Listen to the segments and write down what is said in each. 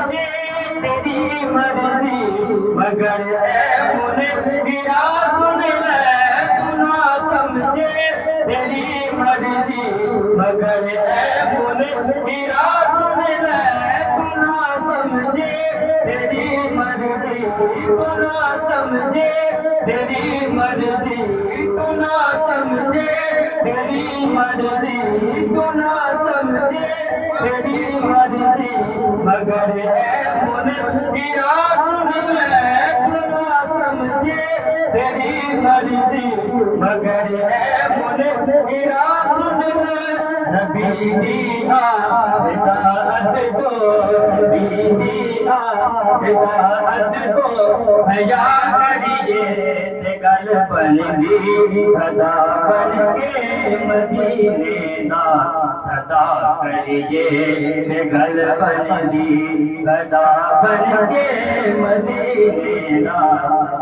समझे तेरी मर्जी मगर है मुनकिरा सुन ले तू ना समझे तेरी मर्जी मगर है मुनकिरा सुन ले तू ना समझे तेरी मर्जी तू ना समझे तेरी मर्जी तू ना समझे तेरी मर्जी तू ना समझे तेरी मर्जी मगर है मुनकिरा सुन ले तू ना समझे तेरी मर्जी मगर है मुनकिरा सुन ले नबी दी हिदायत को नबी दी हिदायत को हया करिए गल बन दी सदा बन के मदीने दा सदा करिए गल बन दी सदा बन के मदीने दा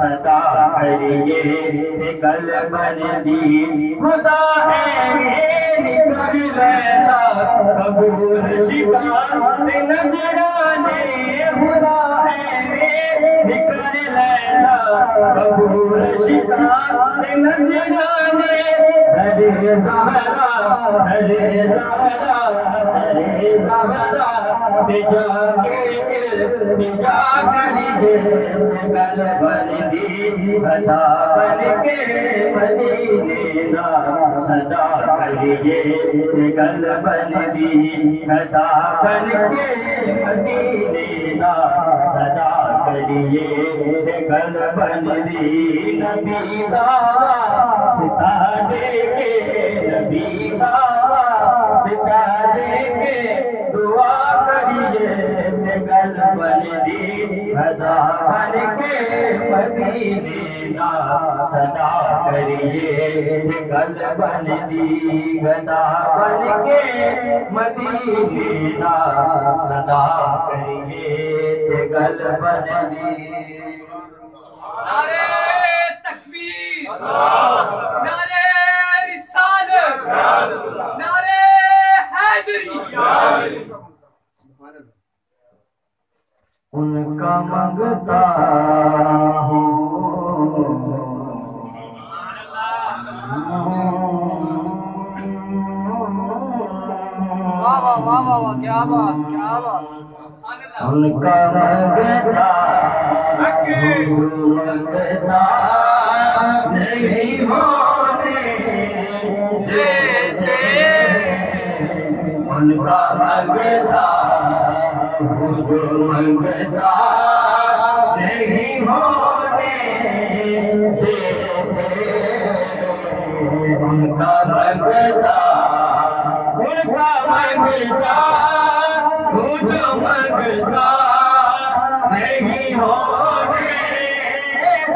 सदा करिए गल बन दी खुदा है निकल लेता कबूल शिकार नजराने खुदा है निकल लेता कबूल शिकार नजराने हरे ज़हरा हरे ज़हरा हरे ज़हरा बिजा के बिजा करिए गल बन दी सदा बन के मदीने दा सदा करिए गल बन दी सदा बन के मदीने दा सदा करिए गल बन दी नबी दा सितारे के नबी दा सितारे के दुआ करिए गल बन दी सदा बन के मदीने दा सदा करिए गल बन दी गदा बन के मदीने दा सदा करिए गल बन दी नारे तकबीर नारे रिसालत नारे हैदरी उनका मंगता हूँ वाह वाह वाह वाह वाह क्या बात क्या बात उनका मंगता मंगता नहीं होने देते उनका मंगता जो मंगता नहीं होने देते उनका मंगता उनका मंगता जो मंगता नहीं होने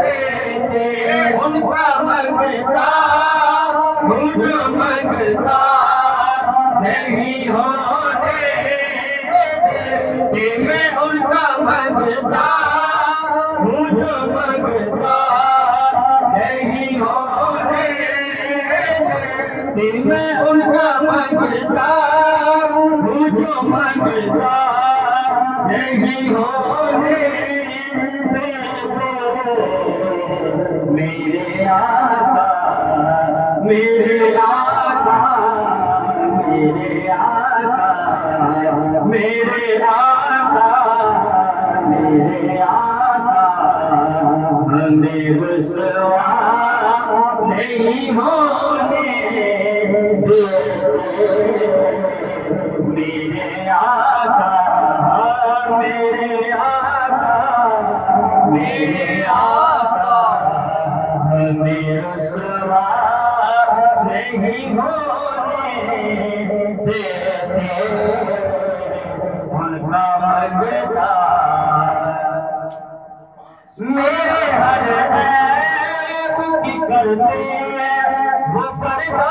देते उनका मंगता जो मंगता नहीं होने देते मैं उनका मंगता जो मंगता नहीं होने देते मैं उनका मंगता जो मंगता नहीं होने मेरे आका मेरे आका मेरे आका मेरे आका मेरे आका हमें रुसवा नहीं होने मेरे आका मेरे आका मेरे आका हमें रुसवा नहीं होने देते उनका मंगता मेरे हर ऐब की करते वो पर्दा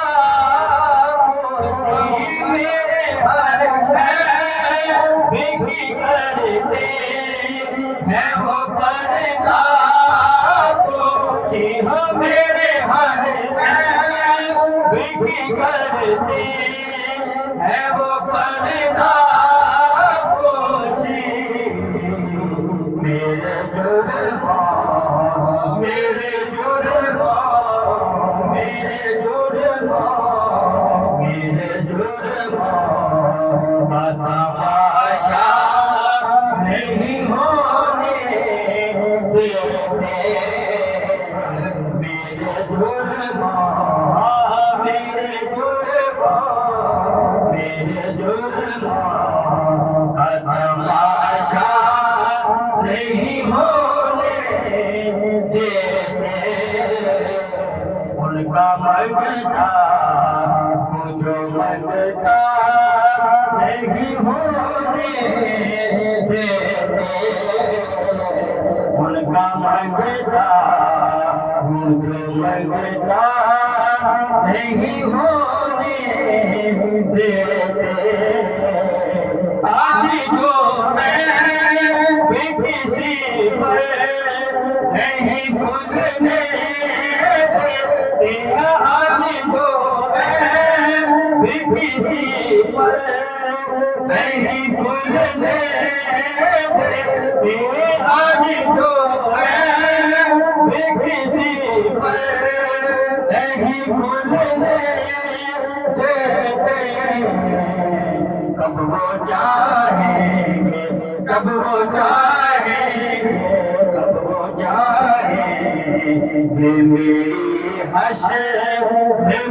मेरे हर ऐब की करते मैं वो पर्दा पोछी हो मेरे हर ऐब की करते है वो पर्दा पोछी मेरे जुर्मों मेरे जुर्मों मेरे जुर्मों का तमाशा नहीं होने देते मेरे जुर्मों मेरे जुर्मों मेरे जुर्मों का तमाशा नहीं होने देते उनका मंगता मुझे मंगता नहीं होने देते उनका मंगता मुझे मंगता नहीं होने देते आज जो मैं किसी पर नहीं भूलने आज जो मैं किसी पर नहीं भूलने आज जो मैं किसी पर नहीं भूलने देते कब वो चाहेंगे कब वो चाहेंगे कब वो चाहेंगे मेरी हश्र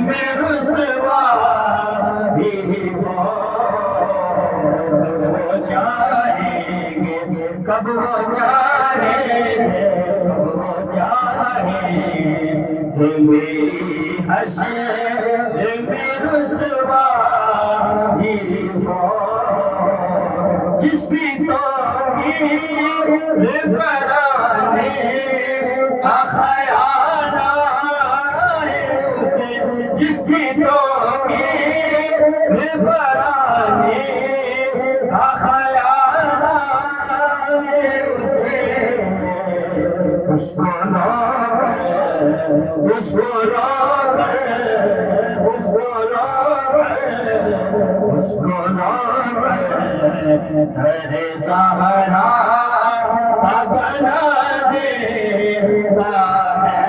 में रुसवाई हो कब वो चाहेंगे कब वो चाहेंगे कब वो चाहेंगे मेरी हश्र में रुसवाई हो जिसकी तो कराने का ख्याल आए उसे जिसकी तो कराने का ख्याल आए उसे उसको तेरे सहारा बना देता है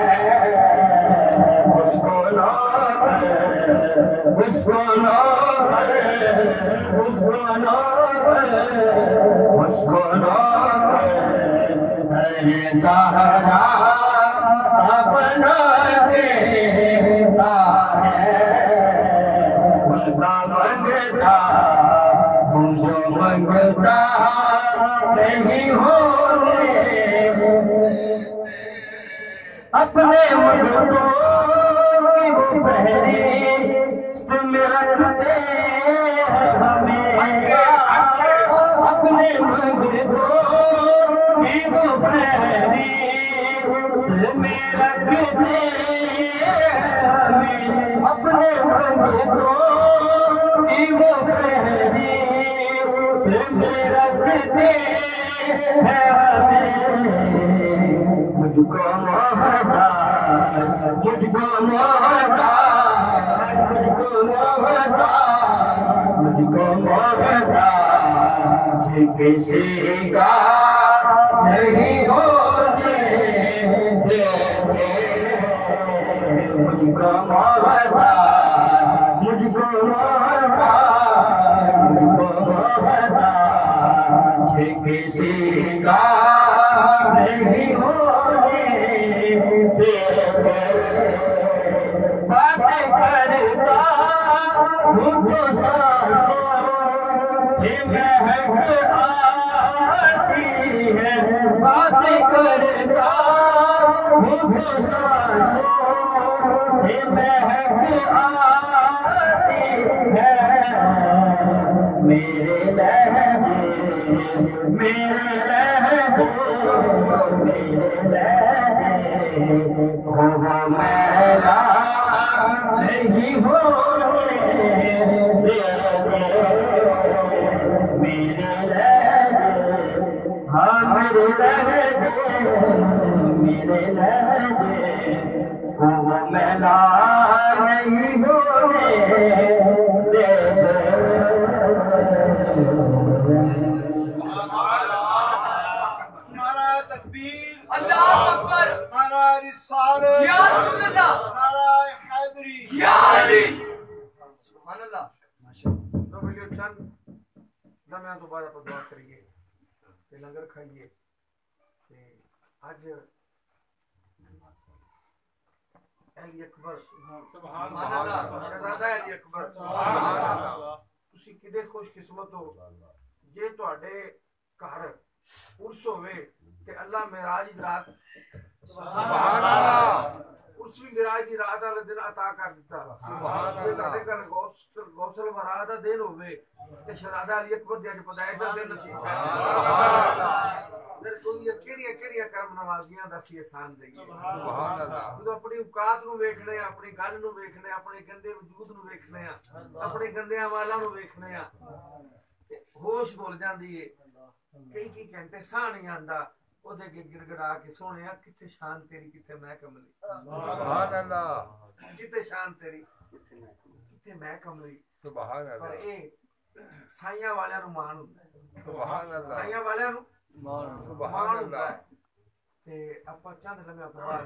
उसको तेरे सहारा बना देता है उसका मंगता मुझे मंगता नहीं होने अपने मुझको की वो फहरिस्त में रखते हैं हमें अपने मुझको की वो फहरिस्त में रखते हैं हमें अपने मुझको की वो फहरिस्त में रखते हैं हमें मुझको मोहब्बत मुझको मोहब्बत मुझको मोहब्बत मुझको मोहब्बत किसी का नहीं होने देते मुझको मोहब्बत मुझको मोहब्बत मुझको मोहब्बत किसी का नहीं होने देते बातें करता मुझको सांसों से महक आती है बातें करता मुझको सांसों से महक आती है मेरे लहजे मेरे लहजे मेरे लहजे वो मैला नहीं होने देते मेरे लहजे हाँ मेरे लहजे वो मैला नहीं होने देते अल्लाह अकबर। रिसालत या रसूल अल्लाह, नाराए हैदरी या अली, सुभान अल्लाह। तो वीडियो चंद लम्हे तो बाद आप दुआ करिए ते लंगर खाइए ते आज अली अकबर सुभान अल्लाह, शहजादा अली अकबर तुसी किडे खुशकिस्मत हो जे तुहाडे घर उर्स होवे ते अल्लाह मेराज दी रात सुभान अल्लाह उस भी मेराज दी रात वाले दिन अता कर दिता सुभान अल्लाह ते घर गौसल वरा दा दिन होवे ते शहजादा अली अकबर दी अज पैदाइश दा दिन नसीब है सुभान अल्लाह फिर कोई केड़ियां कर्म नवाजियां दा सी एहसान देइए सुभान अल्लाह जो अपनी औकात नु वेखने अपनी गल नु वेखने अपने गंदे वजूद नु वेखने अपने गंदे अमालां नु वेखने होश भुल जांदी है कई घंटे साह नहीं आंदा ओदे अगे गिड़गिड़ा के सोहणिया किथे शान तेरी किथे मैं कमली सुभान अल्लाह किथे शान तेरी किथे मैं कमली सुभान अल्लाह पर ए साइयां वालियां नु मान हुंदा सुभान अल्लाह साइयां वालियां नु मान सुभान अल्लाह ते आपा चंद लम्हे तो बाद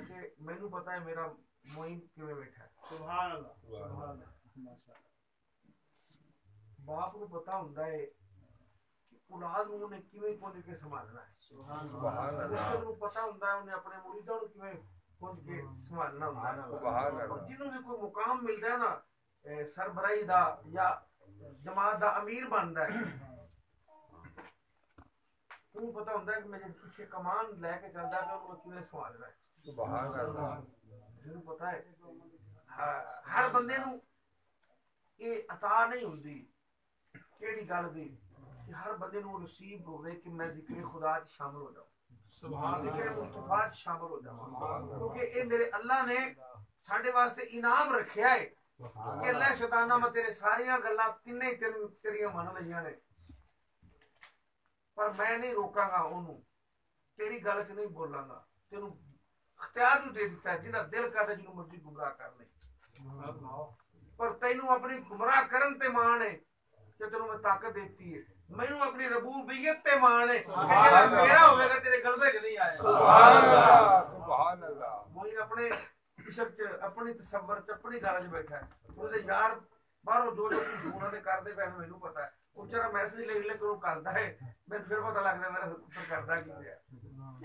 कि मैनू पता है मेरा मोइन किवें बैठा है सुभान अल्लाह सुभान अल्लाह बाप को पता हुंदा है औलाद ਨੂੰ ਉਹਨੇ ਕਿਵੇਂ ਪੁੰਜ ਕੇ ਸੰਭਾਲਣਾ ਹੈ ਸੁਭਾਨ ਅੱਲਾਹ ਉਸ ਨੂੰ ਪਤਾ ਹੁੰਦਾ ਹੈ ਉਹਨੇ ਆਪਣੇ ਮੁਰੀਦਾਂ ਨੂੰ ਕਿਵੇਂ ਪੁੰਜ ਕੇ ਸੰਭਾਲਣਾ ਹੁੰਦਾ ਹੈ ਸੁਭਾਨ ਅੱਲਾਹ ਜਿਹਨੂੰ ਵੀ ਕੋਈ ਮੁਕਾਮ ਮਿਲਦਾ ਹੈ ਨਾ ਸਰਬਰਾਹੀ ਦਾ ਜਾਂ ਜਮਾਤ ਦਾ ਅਮੀਰ ਬਣਦਾ ਹੈ ਉਹਨੂੰ ਪਤਾ ਹੁੰਦਾ ਹੈ ਕਿ ਮੈਂ ਜਦ ਪਿੱਛੇ ਕਮਾਨ ਲੈ ਕੇ ਚੱਲਦਾ ਹੈ ਉਹਨੂੰ ਕਿਵੇਂ ਸੰਭਾਲਣਾ ਹੈ ਸੁਭਾਨ ਅੱਲਾਹ ਜਿਹਨੂੰ ਪਤਾ ਹੈ ਹਰ ਬੰਦੇ ਨੂੰ ਇਹ ਅਤਾ ਨਹੀਂ ਹੁੰਦੀ ਕਿਹੜੀ ਗੱਲ ਦੀ कि हर बंदे को नसीब होवे कि मैं जिक्र खुदा च शामिल हो जाऊं सुभान जिक्र मुस्तफा च शामिल हो जाऊं क्योंकि ये मेरे अल्लाह ने साडे वास्ते इनाम रखया है कि अल्लाह शैताना मैं तेरे सारियां गल्लां तिन्ने तेरियां मन लईयां ने पर मैं नहीं रोकांगा ओनू तेरी गल च नहीं बोलांगा तेनू इख्तियार भी दे दिता है जिन्ना दिल करदा जिन्नू मर्जी गुमराह कर ले पर तैनू अपनी गुमराह करन ते मान है कि तेनू मैं ताकत देती है मैनू अपनी रबूबियत ते मान है कि जेड़ा मेरा होवेगा तेरे गलबे च नहीं आएगा सुभान अल्लाह सुभान अल्लाह मोइन अपने इश्क च अपनी तसव्वुर च अपनी गल च बैठा है ओदे यार बाहरों जो फोन दे करदे पैन मैनू पता है ਉਹ ਜਿਹੜਾ ਮੈਸੇਜ ਲਿਖ ਲੈ ਕੋਲ ਕਰਦਾ ਹੈ ਮੈਨੂੰ ਫਿਰ ਪਤਾ ਲੱਗਦਾ ਮੇਰਾ ਪੁੱਤਰ ਕਰਦਾ ਕੀ ਪਿਆ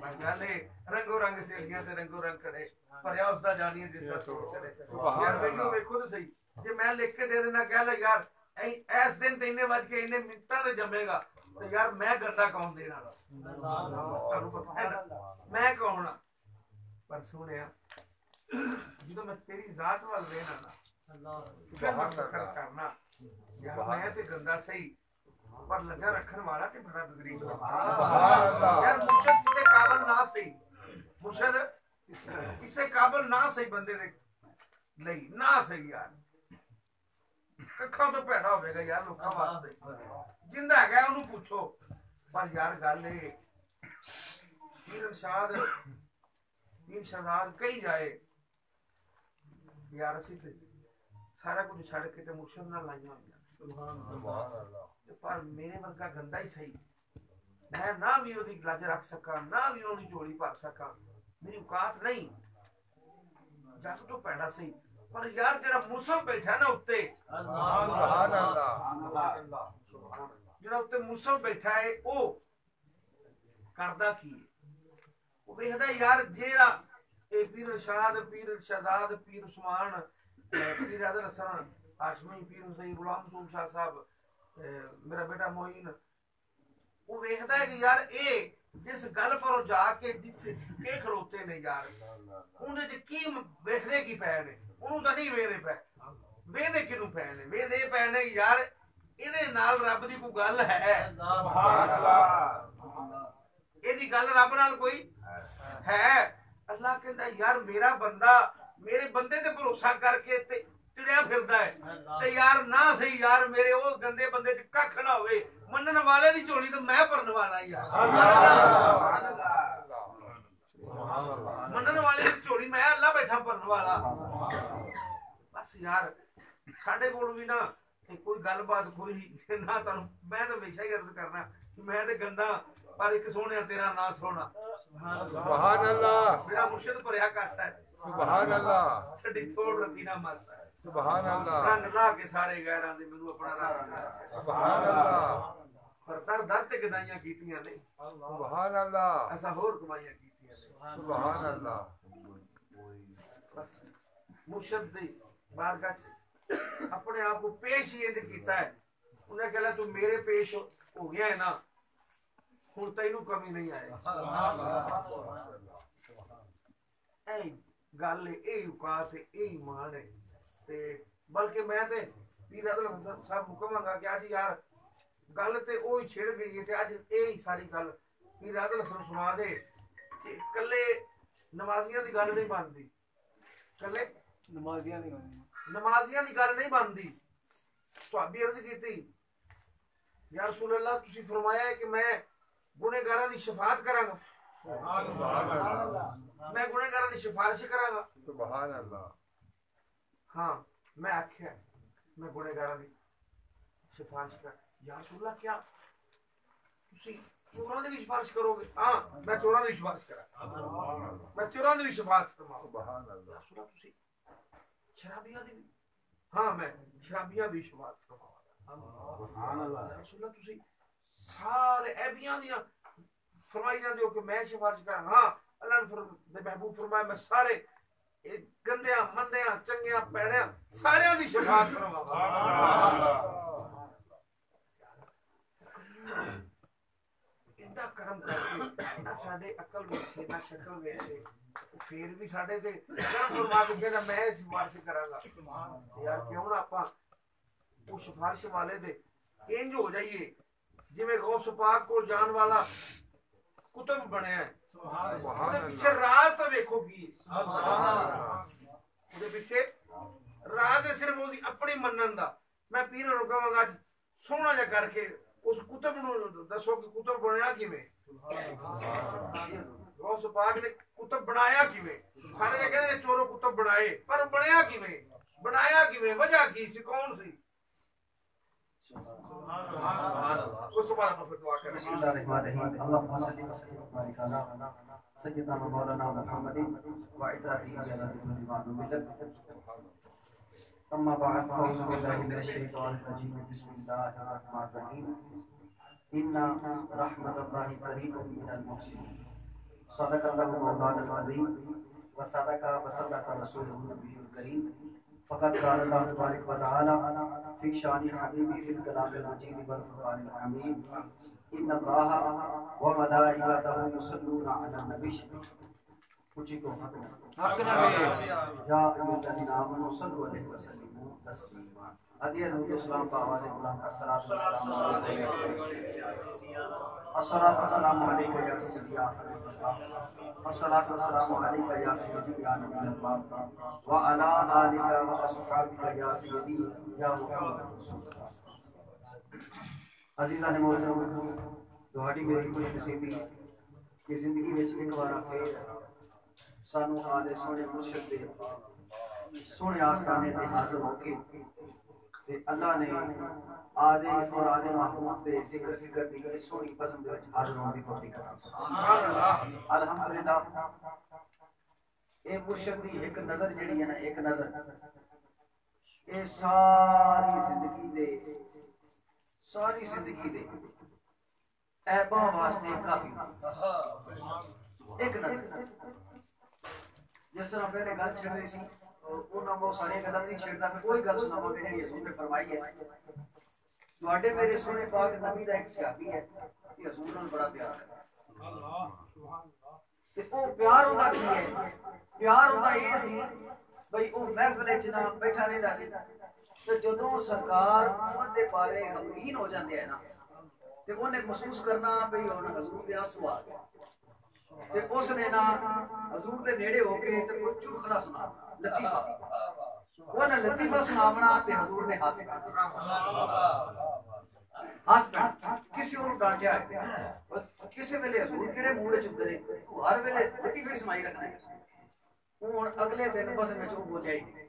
ਪਰ ਗੱਲ ਇਹ ਰੰਗੋ ਰੰਗ ਸੇਲੀਆਂ ਤੇ ਰੰਗੋ ਰੰਗ ਖੜੇ ਭਰਿਆ ਉਸ ਦਾ ਜਾਣੀਏ ਜਿਸ ਦਾ ਤੋੜ ਚਲੇ ਯਾਰ ਮੈਨੂੰ ਵੇਖੋ ਤਾਂ ਸਹੀ ਜੇ ਮੈਂ ਲਿਖ ਕੇ ਦੇ ਦੇਣਾ ਕਹਿ ਲੈ ਯਾਰ ਇਸ ਦਿਨ ਤੇ ਇੰਨੇ ਵੱਜ ਕੇ ਇੰਨੇ ਮਿੰਟਾਂ ਤੇ ਜੰਮੇਗਾ ਤੇ ਯਾਰ ਮੈਂ ਗੰਦਾ ਕੌਣ ਦੇਣ ਵਾਲਾ ਤੁਹਾਨੂੰ ਪਤਾ ਹੈ ਨਾ ਮੈਂ ਕੌਣ ਆ ਪਰ ਸੁਣਿਆ ਜਦੋਂ ਮੈਂ ਤੇਰੀ ਜ਼ਾਤ ਵੱਲ ਵੇਖਣਾ ਨਾ ਫਿਰ ਮੈਂ ਫਕਰ ਕਰਨਾ यार मैं ते गंदा सही पर लज्जा रखने वाला ते बड़ा बिगड़ी यार मुर्शद किसे काबिल ना सही मुर्शद किसे काबिल ना सही बंदे दे नहीं ना सही यार कखा तो पैड़ा होवेगा यार लोकां वास्ते जिंदा है ओनू पूछो पर यार गल ए पीर इरशाद पीर शहजाद कही जाए यार असी सारा कुछ छड़ के ते मुर्शद नाल लाइयां होंदियां सुभान अल्लाह पर मेरे वर्गा गंदा ही सही मैं ना भी ओदी लज रख सका ना भी ओदी झोली भर सका मेरी औकात नहीं जग तो पैड़ा सही पर यार जेड़ा मुसब बैठा ना उत्ते सुभान अल्लाह जेड़ा उत्ते मुसब बैठा है ओ करदा की ओ वेखदा यार जेड़ा ए पीर इरशाद पीर शहजाद पीर उस्मान पीर आदर हसन हाशमी पीर हुसैन गुलाम सूफ शाह साहब मेरा बेटा मोइन वो वेखदा है कि यार ए जिस गल पर जाके जिथे झुके खलोते ने यार उनदे च की वेखदे की पै ने ओनू तां नहीं वेखदे पै वेखदे किनू पै ने वेखदे पै ने यार इहदे नाल रब दी कोई गल है सुभान अल्लाह एदी गल रब नाल कोई है अल्लाह कहंदा यार मेरा बंदा मेरे बंदे ते भरोसा करके ते चिड़िया फिरदा है ते यार ना सही यार मेरे वो गंदे बंदे च कख ना होवे मनन वाले दी झोली ते मैं भरन वाला यार मनन वाले दी झोली मैं अल्लाह बैठा भरन वाला बस यार साडे कोल भी ना कोई गलबात कोई ना तुहानू मैं तो हमेशा ही अर्ज करना मैं ते गंदा पर एक सोहणिया तेरा ना सोहना सुभान अल्लाह मेरा मुर्शिद भरिया कासा है सुभान अल्लाह छड़ी थोड़ रती ना मासा है सुभान अल्लाह रंग ला के सारे गैरां दे मैनू अपना रंग सुभान अल्लाह पर दर दर ते गदाइयां कीतियां ने सुभान अल्लाह ऐसा होर कमाइयां कीतियां ने सुभान अल्लाह बस मुर्शिद दी बारगाह च अपने आप को पेश ही इंज कीता है उन्हें कहला तू मेरे पेश हो गया है ना हुण तैनू कमी नहीं आए ऐ गल ए औकात है ए ईमान है ते बल्कि मैं ते पीर अदल साहब मुकमांगा कि आज यार गल ते ओ ही छिड़ गई है ते आज ए ही सारी गल पीर अदल सुना दे कि कल्ले नमाजियां दी गल नहीं बनदी कल्ले नमाजियां दी गल नहीं बनदी तुहाडी अर्ज कीती या रसूल अल्लाह तुसी फरमाया है कि मैं गुनेगारां दी शफाअत करांगा मैं गुनेगारां दी सिफारिश करांगा सुभान अल्लाह हाँ मैं आख्या मैं गुनेगारां दी सिफारिश कर या रसूल अल्लाह क्या तुसी चोरां दी भी सिफारिश करोगे हाँ मैं चोरां दी भी सिफारिश करांगा मैं चोरां दी भी सिफारिश करांगा सुभान या अल्लाह रसूल अल्लाह तुसी शराबियां दी भी हाँ मैं शराबियां दी सिफारिश करांगा सुभान अल्लाह या रसूल अल्लाह तुसी सारे ऐबियां दियां फरमाई जाते हो कि मैं सिफारिश करा हाँ अल्लाह ने महबूब फरमाया मैं सारे गंदियां मंदियां चंगियां पैड़ियां सारियां दी सिफारिश करांगा इतना करम करके ना साडे अकल वेखे ना शक्ल वेखे फिर भी साडे ते करम फरमा के कहना मैं सिफारिश करांगा यार क्यों ना आपां उस सिफारिश वाले दे इंज हो जाइए जिवें गौस पाक को जान वाला कुतुब बनया है ਉਹਦੇ ਪਿੱਛੇ ਰਾਜ਼ ਤਾਂ ਵੇਖੋ ਕੀ ਉਹਦੇ ਪਿੱਛੇ ਰਾਜ਼ ਹੈ ਸਿਰਫ ਉਹਦੀ ਆਪਣੀ ਮੰਨਣ ਦਾ ਮੈਂ ਪੀਰ ਨੂੰ ਕਹਾਂਗਾ ਅੱਜ ਸੋਹਣਾ ਜਿਹਾ ਕਰਕੇ ਉਸ ਕੁਤਬ ਨੂੰ ਦੱਸੋ ਕਿ ਕੁਤਬ ਬਣਿਆ ਕਿਵੇਂ ਗੌਸ ਪਾਕ ਨੇ ਕੁਤਬ ਬਣਾਇਆ ਕਿਵੇਂ ਸਾਰੇ ਦੇ ਕਹਿੰਦੇ ਨੇ ਚੋਰੋ ਕੁਤਬ ਬਣਾਏ ਪਰ ਬਣਿਆ ਕਿਵੇਂ ਵਜ੍ਹਾ ਕੀ ਸੀ ਕੌਣ ਸੀ उस तो बाद हम फिर दुआ करेंगे बिस्मिल्लाहिर्रहमानिर्रहीम अल्लाहुम्मा सल्लि व सल्लिम व बारिक अला सय्यिदना व मौलाना मुहम्मदिन व इतातिhi अला नबiyina मुहम्मद अम्मा बाद फ़अऊज़ु बिल्लाहि मिनश शैतानिर रजीम बिस्मिल्लाहिर्रहमानिर्रहीम इन्ना रहमतल्लाहि करीबुम मिनल मुहसिनीन सदक़ल्लाहु मौलाना अज़ीम व सदक़ा व सदक़ा रसूलुहु नबियुल करीम फ़क़द क़ाल अल्लाहु तबारक व तआला फ़ी शानि हबीबी फ़िल कलामिल मजीद वल फ़ुरक़ानिल हमीद इन्नल्लाह व मलाइकतहु युसल्लूना अलन नबी ऊंची को हक नबी या अय्युहल्लज़ीना आमनू सल्लु अलैहि व सल्लिमू तस्लीमा अदिया नूर इस्लाम का आवाज़ बुलंद अस्सलातु वस्सलामु अलैका या सय्यदी या हबीबल्लाह अस्सलातु वस्सलामु अलैका या सय्यदी या नबीयल्लाह व अला आलिका व अस्हाबिका या सय्यदी या मुहम्मद रसूलुल्लाह अजीज़ान मोहतरम ਤੁਹਾਡੀ ਮੇਰੀ ਖੁਸ਼ਨਸੀਬੀ कि जिंदगी ਵਿੱਚ ਇੱਕ ਵਾਰ ਫੇਰ ਸਾਨੂੰ ਆਲੇ ਸੋਹਣੇ ਮੁਰਸ਼ਿਦ ਦੇ ਸੋਹਣੇ ਆਸਤਾਨੇ ਤੇ ਹਾਜ਼ਰ ਹੋ ਕੇ ਤੇ ਅੱਲਾ ਨੇ ਆਦੇ और आदे महबूब ਦੇ ਜ਼ਿਕਰ ਫਿਕਰ ਦੀ ਇਸ ਸੋਹਣੀ ਪਸੰਦ ਵਿੱਚ ਹਾਜ਼ਰ ਹੋਣ ਦੀ ਤੌਫੀਕ ਅਤਾ ਸੁਭਾਨ ਅੱਲਾਹ ਅਲਹਮਦੁਲਿल्लाह ਇਹ ਮੁਰਸ਼ਿਦ ਦੀ ਇੱਕ ਨਜ਼ਰ ਜਿਹੜੀ ਹੈ ਨਾ ਇੱਕ ਨਜ਼ਰ ਇਹ ਸਾਰੀ ਜ਼ਿੰਦਗੀ ਦੇ ऐबा वास्ते काफी एक नजर जिस तरह पहले गल छिड़ रही सी और उन्हां बहुत सारी गल्लां नहीं छिड़दा मैं कोई गल सुनावांगा जेहड़ी हजूर ने फरमाई है ਤੁਹਾਡੇ मेरे सोने पाक नबी दा एक सहाबी है कि हजूर नाल बड़ा प्यार है अल्लाह सुभान अल्लाह ते ओ प्यार होंदा की है प्यार होंदा ये सी भाई ओ महफिल च ना बैठा रहंदा सी ते जदों सरकार उहदे बारे गमगीन हो जांदे है ना ते उन्हें महसूस करना भी हुण हजूर दे आंसू आ गए ते उसने ना हजूर दे नेड़े होके ते कोई चुटकुला सुनाना लतीफा उन्हें लतीफा सुनावना ते हजूर ने हंस किसी और डांटिया किसी वेले हजूर केड़े मूड च हुंदे ने हर वेले लतीफे सुनाई रखना हुण अगले दिन बस मैं जो बोलिया ही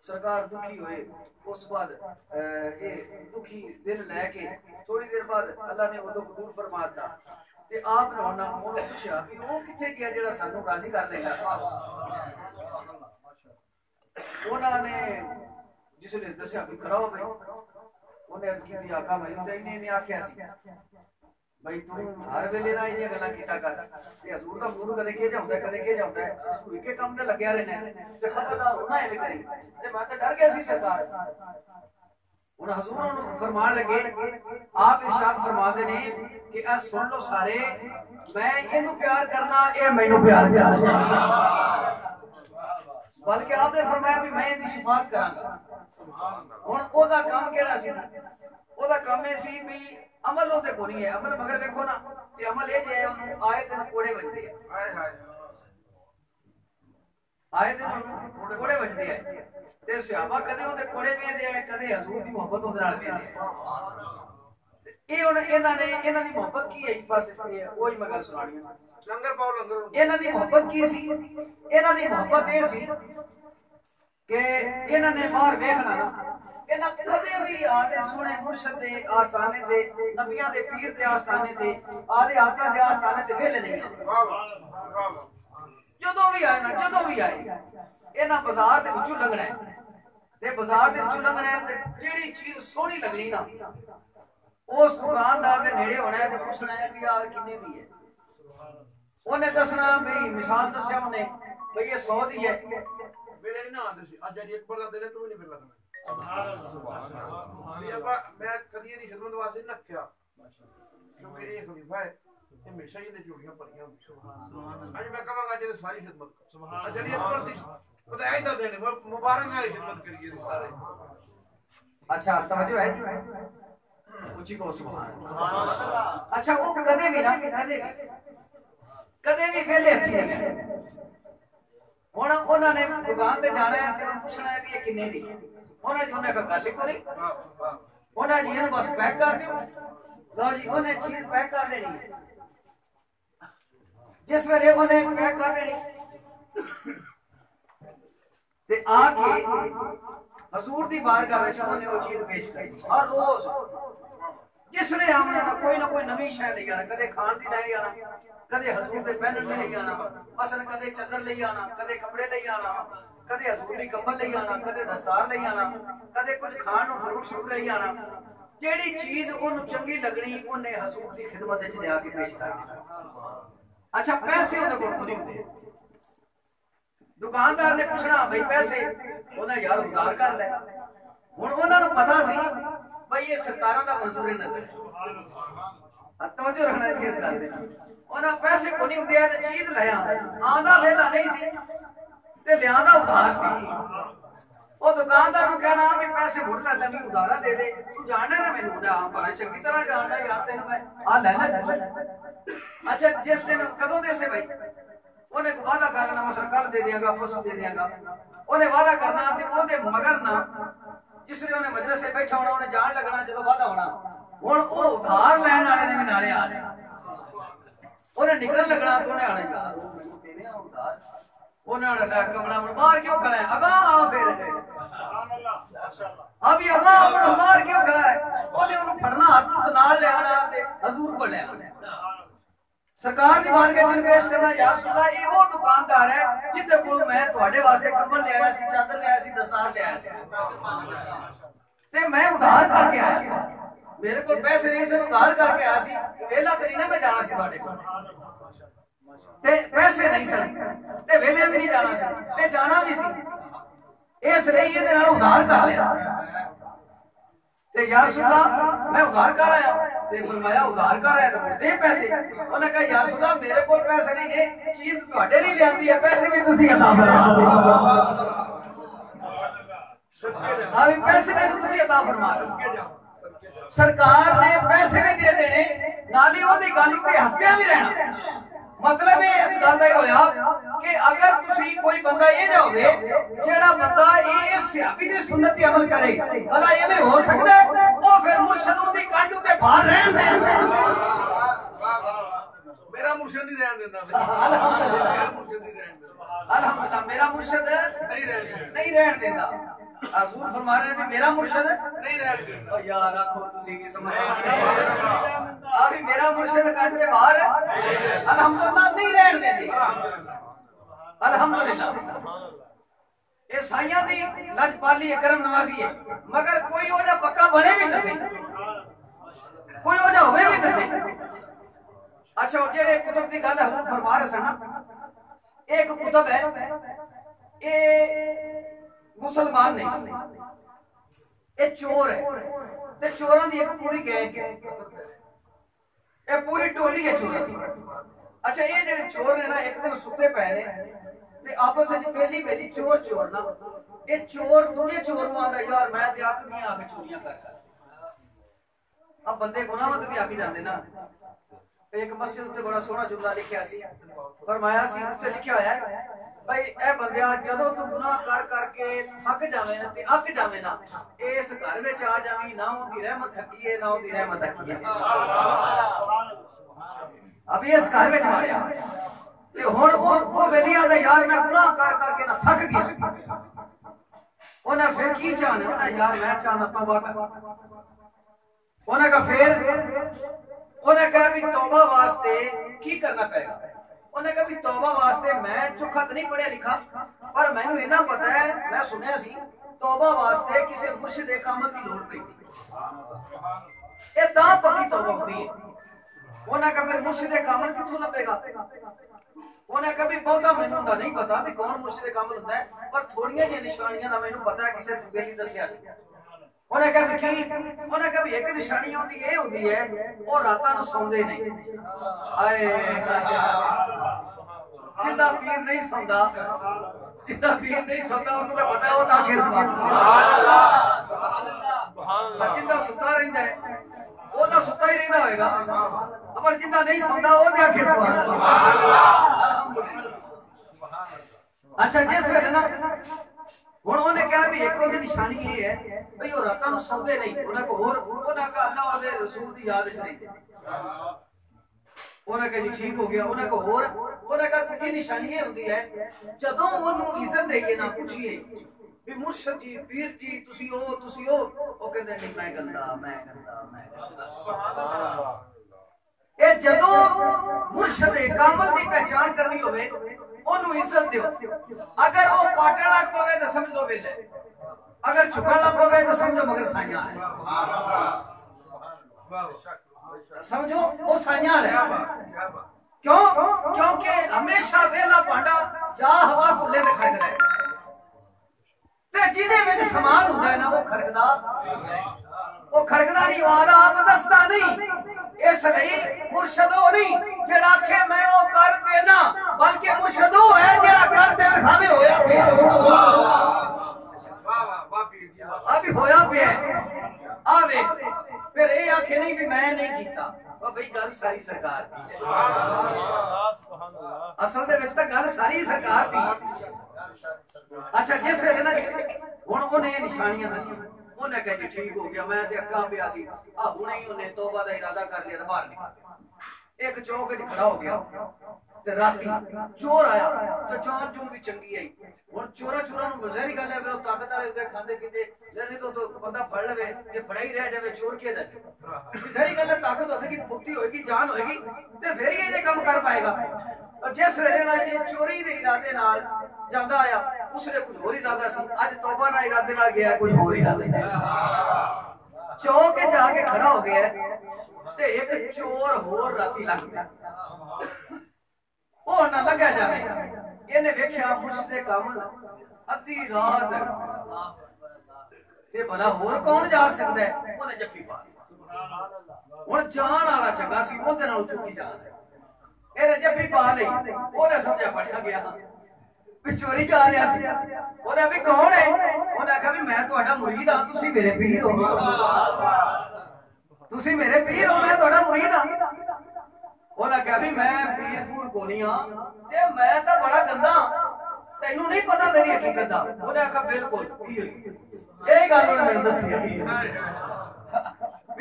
सरकार दुखी हुए उस बाद ये दुखी दिल लैके थोड़ी देर बाद अल्लाह ने वो दुख दूर फरमा दिता ते ਤੇ ਆਪ ਨੇ ਉਹਨੂੰ ਪੁੱਛਿਆ ਵੀ ਉਹ ਕਿੱਥੇ ਗਿਆ ਜਿਹੜਾ ਸਾਨੂੰ ਰਾਜ਼ੀ ਕਰ ਲੇਗਾ ਸਾਹਿਬ। ਉਹਨਾਂ ਨੇ ਜਿਸ ਨੇ ਦੱਸਿਆ ਵੀ ਖੜਾ ਹੋ ਬਈ, ਉਹਨੇ ਅਰਜ਼ ਕੀਤੀ ਆਕਾ ਮੈਨੂੰ ਤਾਂ ਇਹਨੇ ਆਖਿਆ ਸੀ ਬਈ ਤੂੰ ਹਰ ਵੇਲੇ ਨਾ ਇਹ ਗੱਲਾਂ ਕੀਤਾ ਕਰ ਤੇ ਹਜ਼ੂਰ ਦਾ ਮੂੰਹ ਕਦੇ ਕੀ ਜਾਂਦਾ ਕਦੇ ਕੀ ਜਾਂਦਾ ਤੂੰ ਇੱਕੇ ਕੰਮ ਤੇ ਲੱਗਿਆ ਰਹਿਣਾ ਤੇ ਖਬਰਦਾਰ ਹੋਣਾ ਐਵੇਂ ਕਰੀ। ਤੇ ਮੈਂ ਤਾਂ ਡਰ ਗਿਆ ਸੀ ਸਰਕਾਰ। ਹੁਣ ਹਜ਼ੂਰ ਨੂੰ ਫਰਮਾਨ ਲੱਗੇ, ਆਪ ਇਰਸ਼ਾਦ ਫਰਮਾਉਂਦੇ ਨੇ ਕਿ ਆ ਸੁਣ ਲਓ ਸਾਰੇ, ਮੈਂ ਇਹਨੂੰ ਪਿਆਰ ਕਰਨਾ ਇਹ ਮੈਨੂੰ ਪਿਆਰ ਕਰਦਾ। ਬਲਕਿ आपने फरमाया भी मैं ਇਹਦੀ ਸ਼ਫਾਅਤ ਕਰਾਂਗਾ। ਹੁਣ ਉਹਦਾ ਕੰਮ ਕਿਹੜਾ ਸੀ? ਉਹਦਾ ਕੰਮ ਇਹ ਸੀ ਵੀ ਅਮਲ ਉਹਦੇ ਕੋਲ ਨਹੀਂ ਹੈ। ਅਮਲ ਮਗਰ ਵੇਖੋ ਨਾ ਤੇ ਅਮਲ ਇਹ ਜੇ ਉਹਨੂੰ ਆਏ ਦਿਨ ਕੋੜੇ ਵੱਜਦੇ ਆ, ਆਏ ਦਿਨ ਉਹਨੂੰ ਕੋੜੇ ਵੱਜਦੇ ਆ ਤੇ ਸਹਾਬਾ ਕਦੇ ਉਹਦੇ ਕੋੜੇ ਵੇਂਦੇ ਆ, ਕਦੇ ਹਜ਼ੂਰ ਦੀ ਮੁਹੱਬਤ ਉਹਦੇ ਨਾਲ ਵੇਂਦੇ ਆ। ਇਹ ਹੁਣ ਇਹਨਾਂ ਦੀ ਮੁਹੱਬਤ ਕੀ ਹੈ? ਬਸ ਉਹੀ ਮੈਂ ਗੱਲ ਸੁਣਾਣੀ ਹੈ। ਲੰਗਰ ਪਾਓ ਲੰਗਰ। ਇਹਨਾਂ ਦੀ ਮੁਹੱਬਤ ਕੀ ਸੀ? ਇਹਨਾਂ ਦੀ ਮੁਹੱਬਤ ਇਹ ਸੀ ਕਿ ਇਹਨਾਂ ਨੇ ਬਾਹਰ ਵੇਖਣਾ ਨਾ, ਇਹਨਾਂ ਕਦੇ ਵੀ ਆਦੇ ਸੋਹਣੇ ਮੁਰਸ਼ਦ ਦੇ ਆਸਤਾਨੇ ਤੇ, ਨਬੀਆਂ ਦੇ ਪੀਰ ਦੇ ਆਸਤਾਨੇ ਤੇ, ਆਦੇ ਆਕਾ ਦੇ ਆਸਤਾਨੇ ਤੇ ਵੇਲੇ ਨਹੀਂ। ਜਦੋਂ ਵੀ ਆਏ ਨਾ, ਜਦੋਂ ਵੀ ਆਏ ਇਹਨਾਂ ਬਾਜ਼ਾਰ ਦੇ ਵਿੱਚੋਂ ਲੰਘਣਾ ਤੇ ਬਾਜ਼ਾਰ ਦੇ ਵਿੱਚੋਂ ਲੰਘਣਾ ਤੇ ਜਿਹੜੀ ਚੀਜ਼ ਸੋਹਣੀ ਲੱਗਣੀ ਨਾ ਉਸ ਦੁਕਾਨਦਾਰ ਦੇ ਨੇੜੇ ਹੋਣਾ ਤੇ ਪੁੱਛਣਾ ਹੈ ਵੀ ਆਹ ਕਿੰਨੇ ਦੀ ਹੈ। ਉਹਨੇ ਦੱਸਣਾ ਵੀ ਮਿਸਾਲ ਦੱਸਿਆ ਉਹਨੇ ਬਈ ਇਹ 100 ਦੀ ਹੈ। ਮੇਰੇ ਨਹੀਂ ਨਾ ਆਉਂਦੇ ਸੀ, ਅੱਜ ਇੱਕ ਬੋਲਾ ਦੇ ਤੂੰ ਨਹੀਂ ਫਿਰ ਲੱਗਣਾ। ਮੈਂ ਕਦੀ ਇਹਦੀ ਖਿਦਮਤ ਵਾਸਤੇ ਨਾ ਰੱਖਿਆ ਕਿਉਂਕਿ ਇਹ ਖਲੀਫਾ ਹੈ, ਇਹ ਹਮੇਸ਼ਾ ਹੀ ਇਹਨੇ ਝੋਲੀਆਂ ਭਰੀਆਂ। ਅੱਜ ਮੈਂ ਕਹਾਂਗਾ ਜਿਹੜੇ ਸਾਰੀ ਖਿਦਮਤ ਕਰ ਜਿਹੜੀ ਅਕਬਰ ਦੀ ਵਧਾਈ ਦਾ ਦੇਣੇ ਮੁਬਾਰਕ ਨਾਲ ਖਿਦਮਤ ਕਰੀਏ ਸਾਰੇ। ਅੱਛਾ ਤਵੱਜੋ ਹੈ ਜੀ, ਉੱਚੀ ਕਹੋ ਸੁਭਾਨ ਅੱਲਾਹ। ਅੱਛਾ ਉਹ ਕਦੇ ਵੀ ਨਾ ਕਦੇ ਵੀ ਵੇਲੇ ਹੱਥੀ ਨਹੀਂ। ਹੁਣ ਉਹਨਾਂ ਨੇ ਦੁਕਾਨ ਤੇ ਜਾਣਾ ਹੈ ਤੇ ਪੁੱਛਣਾ ਹੈ ਵੀ ਇਹ ਕਿੰਨੇ ਦੀ ਹੈ। ਉਹਨਾਂ ਜੀ ਉਹਨੇ ਗੱਲ ਹੀ ਕਰੀ, ਉਹਨਾਂ ਜੀ ਇਹਨੂੰ ਬਸ ਪੈਕ ਕਰ ਦਿਓ। ਲਓ ਜੀ ਉਹਨੇ ਚੀਜ਼ ਪੈਕ ਕਰ ਦੇਣੀ ਹੈ। ਜਿਸ ਵੇਲੇ ਉਹਨੇ ਪੈਕ ਕਰ ਦੇਣੀ ਤੇ ਆ ਕੇ हजूर दी बारगाह विच उन्हें वो चीज पेश करनी। हर रोज जिसने हमने ना कोई नवी शय ले आना, कदे खान दी ले आना, कदे हजूर दे पहनण दी ले आना, मसलन कदे चादर ले आना, कदे कपड़े ले आना, कदे हजूर दी कंबल ले आना, कदे दस्तार ले आना, कदे कुछ खान नूं फ्रूट शूट ले आना। जेड़ी चीज ओनू चंगी लगनी उन्हें हजूर दी खिदमत विच ले आके पेश करनी। अच्छा पैसे उहदे कोल नहीं हुंदे। दुकानदार ने पूछना भाई पैसे, उन्हें यार उधार कर ले। हुण उन्हां नूं पता सी भाई ये सरकारां दा मंजूर नजर तवज्जो रखना इस गल ते। उन्हां पैसे को नहीं हुंदे ते चीज ले आंदा वेला नहीं सी ते लियांदा उधार सी। ओ दुकानदार नूं कहना भी पैसे मुड़ ले मैं उधारा दे दे, तू जानदा ना मैनूं ना बड़ा चंगी तरह जानदा यार तैनूं मैं आ ले। अच्छा जिस दिन कदों दे से भाई उन्हें वादा करना मसला कल दे देंगा परसों दे देंगा, उन्हें वादा करना ते ओदे मगर ना जिसने उन्हें मजलिस से बैठा होना उन्हें जान लगना जदों वादा होना। हुण ओ उधार लैण वाले ने भी नाले आ जाना, उन्हें निकल लगना तो उन्हें आने यार मैनूं देने आ उधार। उन्हें ला कमला बाहर क्यों खड़ा है, अगा आ फिर सुभान अल्लाह माशाअल्लाह अभी अगा बाहर क्यों खड़ा है। उन्हें उन्हें फड़ना हाथ तो नाल ले आना ते हजूर को ले आना, सरकार दी बारगाह च पेश करना। या रसूलल्लाह ये वो दुकानदार है जिदे कोल मैं तुहाडे वास्ते कंबल ले आया सी, चादर ले आया सी, दस्तार ले आया सी ते मैं उधार करके आया सी। मेरे कोल पैसे नहीं सी, उधार करके आया सी। वेला ते नहीं ना मैं जाना सी तुहाडे कोल ते पैसे नहीं सन ते वेले भी नहीं जाना सी ते जाना भी सी, इसलिए इहदे नाल उधार कर लिया ते या रसूलल्लाह मैं उधार कर आया ते फरमाया उधार कर आया तो दे पैसे। उन्होंने कहा या रसूलल्लाह मेरे कोल पैसे नहीं ने, चीज तुहाडे लिए लियांदी है, पैसे भी तुसी अता फरमा दो। अभी पैसे भी तुसी अता फरमा दो। सरकार ने पैसे भी दे देने नाले ओदी गल ते हसदियां भी रहना। मतलब इस गल दा होया कि अगर तुसी कोई बंदा ये जाओगे जेड़ा बंदा ये सहाबी दी सुन्नत दी अमल करे, भला एवें हो सकदा है ओ फिर मुर्शिद दी कांडू ते बाहर रहन दे। मेरा मुर्शिद नहीं रहन देंदा। अल्हम्दुलिल्लाह मेरा मुर्शिद नहीं रहन देंदा। हजूर फरमा रहे हैं भी मेरा मुर्शिद नहीं रहने देता। ओ यार आखो तुसी की समझ अभी मेरा मुर्शिद कट के बाहर अल्हम्दुलिल्लाह नहीं रहन देते अल्हम्दुलिल्लाह ये साइयां दी लजपाली करम नवाजी है मगर कोई ओदा पक्का बने भी दसे कोई ओदा होवे भी दसे अच्छा और जेड़े कुतुब दी गल हजूर फरमा रहे सन एक कुतुब है ये मुसलमान नहीं ये चोर है ते चोरां दी एक पूरी गैंग है ये पूरी टोली है चोरां दी अच्छा ये जेड़े चोर ने ना एक दिन सुते पे ने ते आपस में पहली चोर चोर ना ये चोर दूजे चोर नु आंदा यार मैं ते अक नहीं आके चोरियां कर अब बंदे गुनाहमत भी आके जांदे ना एक मस्जिद उत्ते बड़ा सोहना जुमला लिखिया सी फरमाया सी उत्ते लिखिया होया भाई ए बंदिया जदों तू गुनाह कर करके थक जावे ना ते अक जावे ना इस घर विच आ जावी ना उनदी रहमत हकीए ना उनदी रहमत हकीए अब इस घर विच मारिया ते हुण वो वेलिया दा यार मैं गुनाह कर करके ना थक गया ओने फिर की चाहने ओने यार मैं चाहना तौबा कर ओने का फिर ओने कहा भी तौबा वास्ते की करना पड़ेगा ओने कहा भी तौबा वास्ते मैं जो खत नहीं पढ़िया लिखा पर मैनू इतना पता है मैं सुनिया सी तौबा वास्ते किसी मुर्शिद कामल की लोड़ पैंदी ये तां पक्की तौबा होती है ओने कहा फिर मुर्शिद कामल कित्थों लभेगा ओने कहा भी बहुता मैनू हुंदा नहीं पता भी कौन मुर्शिद कामल हुंदा है पर थोड़ियां जी निशानियां दा मैनू पता है किसी बेली दस्सिया सी ओने कहा कि ओने कहा एक निशानी होती है वो रातां नूं सौंदे नहीं आए जिंदा पीर नहीं सौंदा जिंदा पीर नहीं सौंदा उन्हें तो पता है वो ताके जिंदा सुता रहिंदा है वो तो सुता ही रहिंदा होएगा पर जिंदा नहीं सौंदा वो ते आके अच्छा जिस वेले ना हुण ओने कहा भी एक ओदी निशानी ये है भाई वो रातां नूं सौंदे नहीं उन्हां को होर उन्हां का अल्लाह दे रसूल दी याद च रहिंदे उन्हां कहा जी ठीक हो गया उन्हां को होर उन्हां का दूजी निशानी ये हुंदी है जदों ओनू इज्जत देइए ना पूछिए भी मुर्शिद जी पीर जी तुसी ओ ओ कहंदे नहीं मैं गंदा सुभान अल्लाह ए जदों मुर्शिद कामल दी पहचान करनी होवे ओनू इज्जत दियो अगर वो पाटण लग पवे तो समझ लो वेले अगर झुकण लग पवे तो समझो मगर साइयां है समझो वो साइयां है क्यों क्योंकि हमेशा वेला भांडा या हवा खुले ते खड़कदा है ते जिदे विच समान हुंदा है ना वो खड़कदा नहीं आदा आप दसदा नहीं इसलिए मुर्शिद ओ नहीं जेड़ा आखे मैं ओ कर देना बल्कि मुर्शिद ओ है जेड़ा कर दे खावे होया अभी होया पे आवे फिर ये आखे नहीं भी मैं नहीं कीता भाई गल सारी सरकार दी असल दे विच तां गल सारी सरकार दी अच्छा जिस वेले ना हुण ओने निशानियां दसी उन्हें कहा जी ठीक हो गया मैं ते अक्का पिया सी आ हुणे ही उन्हें तौबा दा इरादा कर लिया ते बाहर निकल एक चौक च खड़ा हो गया ते राती चोर आया ते जान जून भी चंगी आई हुण चोरा नु मज़ेरी गल है फिर ताकत वाले उदे खांदे पींदे नहीं तो बंदा फड़ लवे ते फड़ा ही रह जावे चोर के दे मज़ेरी गल है ताकत होगी फुर्ती होगी जान होगी ते फिर ही ये काम कर पाएगा और जिस वेले ना ये चोरी दे इरादे नाल जांदा आया उसने कुछ होर इरादा सी आज तौबा ना इरादे नाल गया कुछ होर इरादे चौक जाके खड़ा हो गया ते एक चोर होर राती लग गया ओ ना लगा जावे इन्हें वेख्या मुर्शिद कामल अद्धी रात ते भला होर कौन जाग सकदा है ओने जफ्फी पा हुण जान वाला चंगा सी ओदे नाल चुकी जान इन्हें जफ्फी पा लई ओने समझा बैठा गया चोरी जा रहा सी ओने भी कौन है ओने आखा भी मैं तुहाडा मुरीद हां तुसी मेरे पीर हो मैं तुहाडा मुरीद हां ओने कहा भी मैं पीर पूर कोनी हां ते मैं तां बड़ा गंदा तैनू नहीं पता मेरी हकीकत दा ओने आखा बिल्कुल यही गल ओने मैनू दसी भी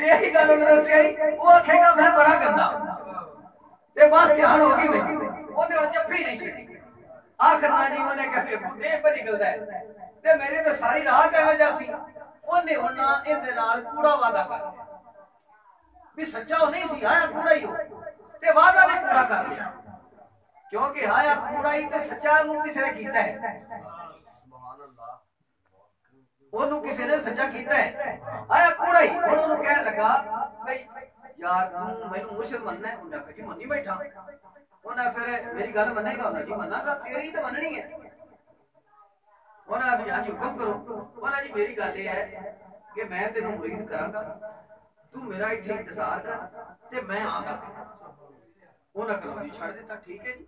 यही गल ओने दसी वो आखेगा मैं बड़ा गंदा ते बस ध्यान हो गई मैं ओने हुण जफ्फी नहीं छड्डी आखिर ना जी उन्हें कहा बुढ़े पर निकलता है ते मेरी तो सारी रात एवं जैसी ओने होना इहदे नाल कूड़ा वादा कर लिया भी सच्चा हो नहीं सी आया कूड़ा ही हो ते वादा भी कूड़ा कर लिया क्योंकि आया कूड़ा ही ते सच्चा नूं किसी ने कीता है ओनू किसी ने सच्चा कीता है आया कूड़ा ही हुण ओनू कहण लगा भाई यार तू मैनू मुर्शिद मनना है उन्हें कहा जी मन्नी बैठा उन्हें फिर मेरी गल मन्नेगा उन्हें जी मन्नागा तेरी तो मननी है उन्हें अभी हाँ जी हुक्म करो उन्हें जी मेरी गल ये है कि मैं तेनू मुरीद करांगा तू मेरा इत्थे इंतजार कर ते मैं आंदा उन्हें कहा जी छड़ दिता ठीक है जी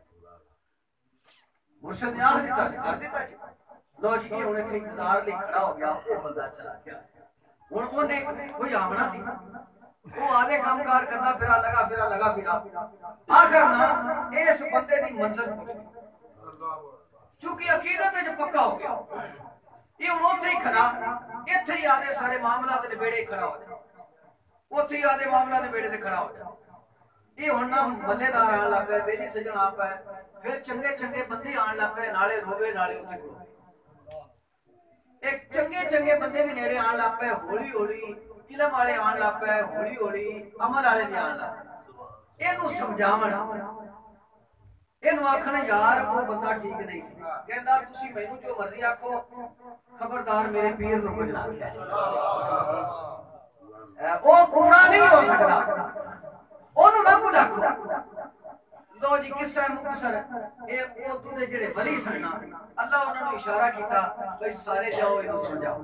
मुर्शिद ने आख दिता कर दिता जी लो जी हुण इत्थे इंतजार लई खड़ा हो गया वो बंदा चला गया हुण ओने कोई आमना सी वो आधे कामकार करदा फिरा लगा आखिर ना इस बंदे दी मंजिल पहुंची चूंकि अकीदत विच पक्का हो गया ये हुण उत्थे ही खड़ा इत्थे ही आधे सारे मामला दे निबेड़े खड़ा हो जाए उत्थे ही आधे मामला निबेड़े ते खड़ा हो जाए ये हुण ना मल्लेदार आण लग पे बेली सजण आ पे फिर चंगे चंगे बंदे आण लग पे नाले रोवे नाले उत्थे खड़ो एक चंगे चंगे बंदे भी नेड़े आण लग पे हौली हौली इलम वाले आण लग पे हौली हौली अमल वाले भी आण लग इहनू समझावण इहनू आखण यार वो बंदा ठीक नहीं सी कहंदा तुसी मैनू जो मर्जी आखो खबरदार मेरे पीर नूं कुछ ना ओ कूड़ा नहीं हो सकदा ओनू ना कुछ आखो लो जी किस्सा मुख्तसर ए ओ तुदे जेड़े वली सन ना अल्लाह उन्हां नूं इशारा कीता भाई सारे जाओ इहनू समझाओ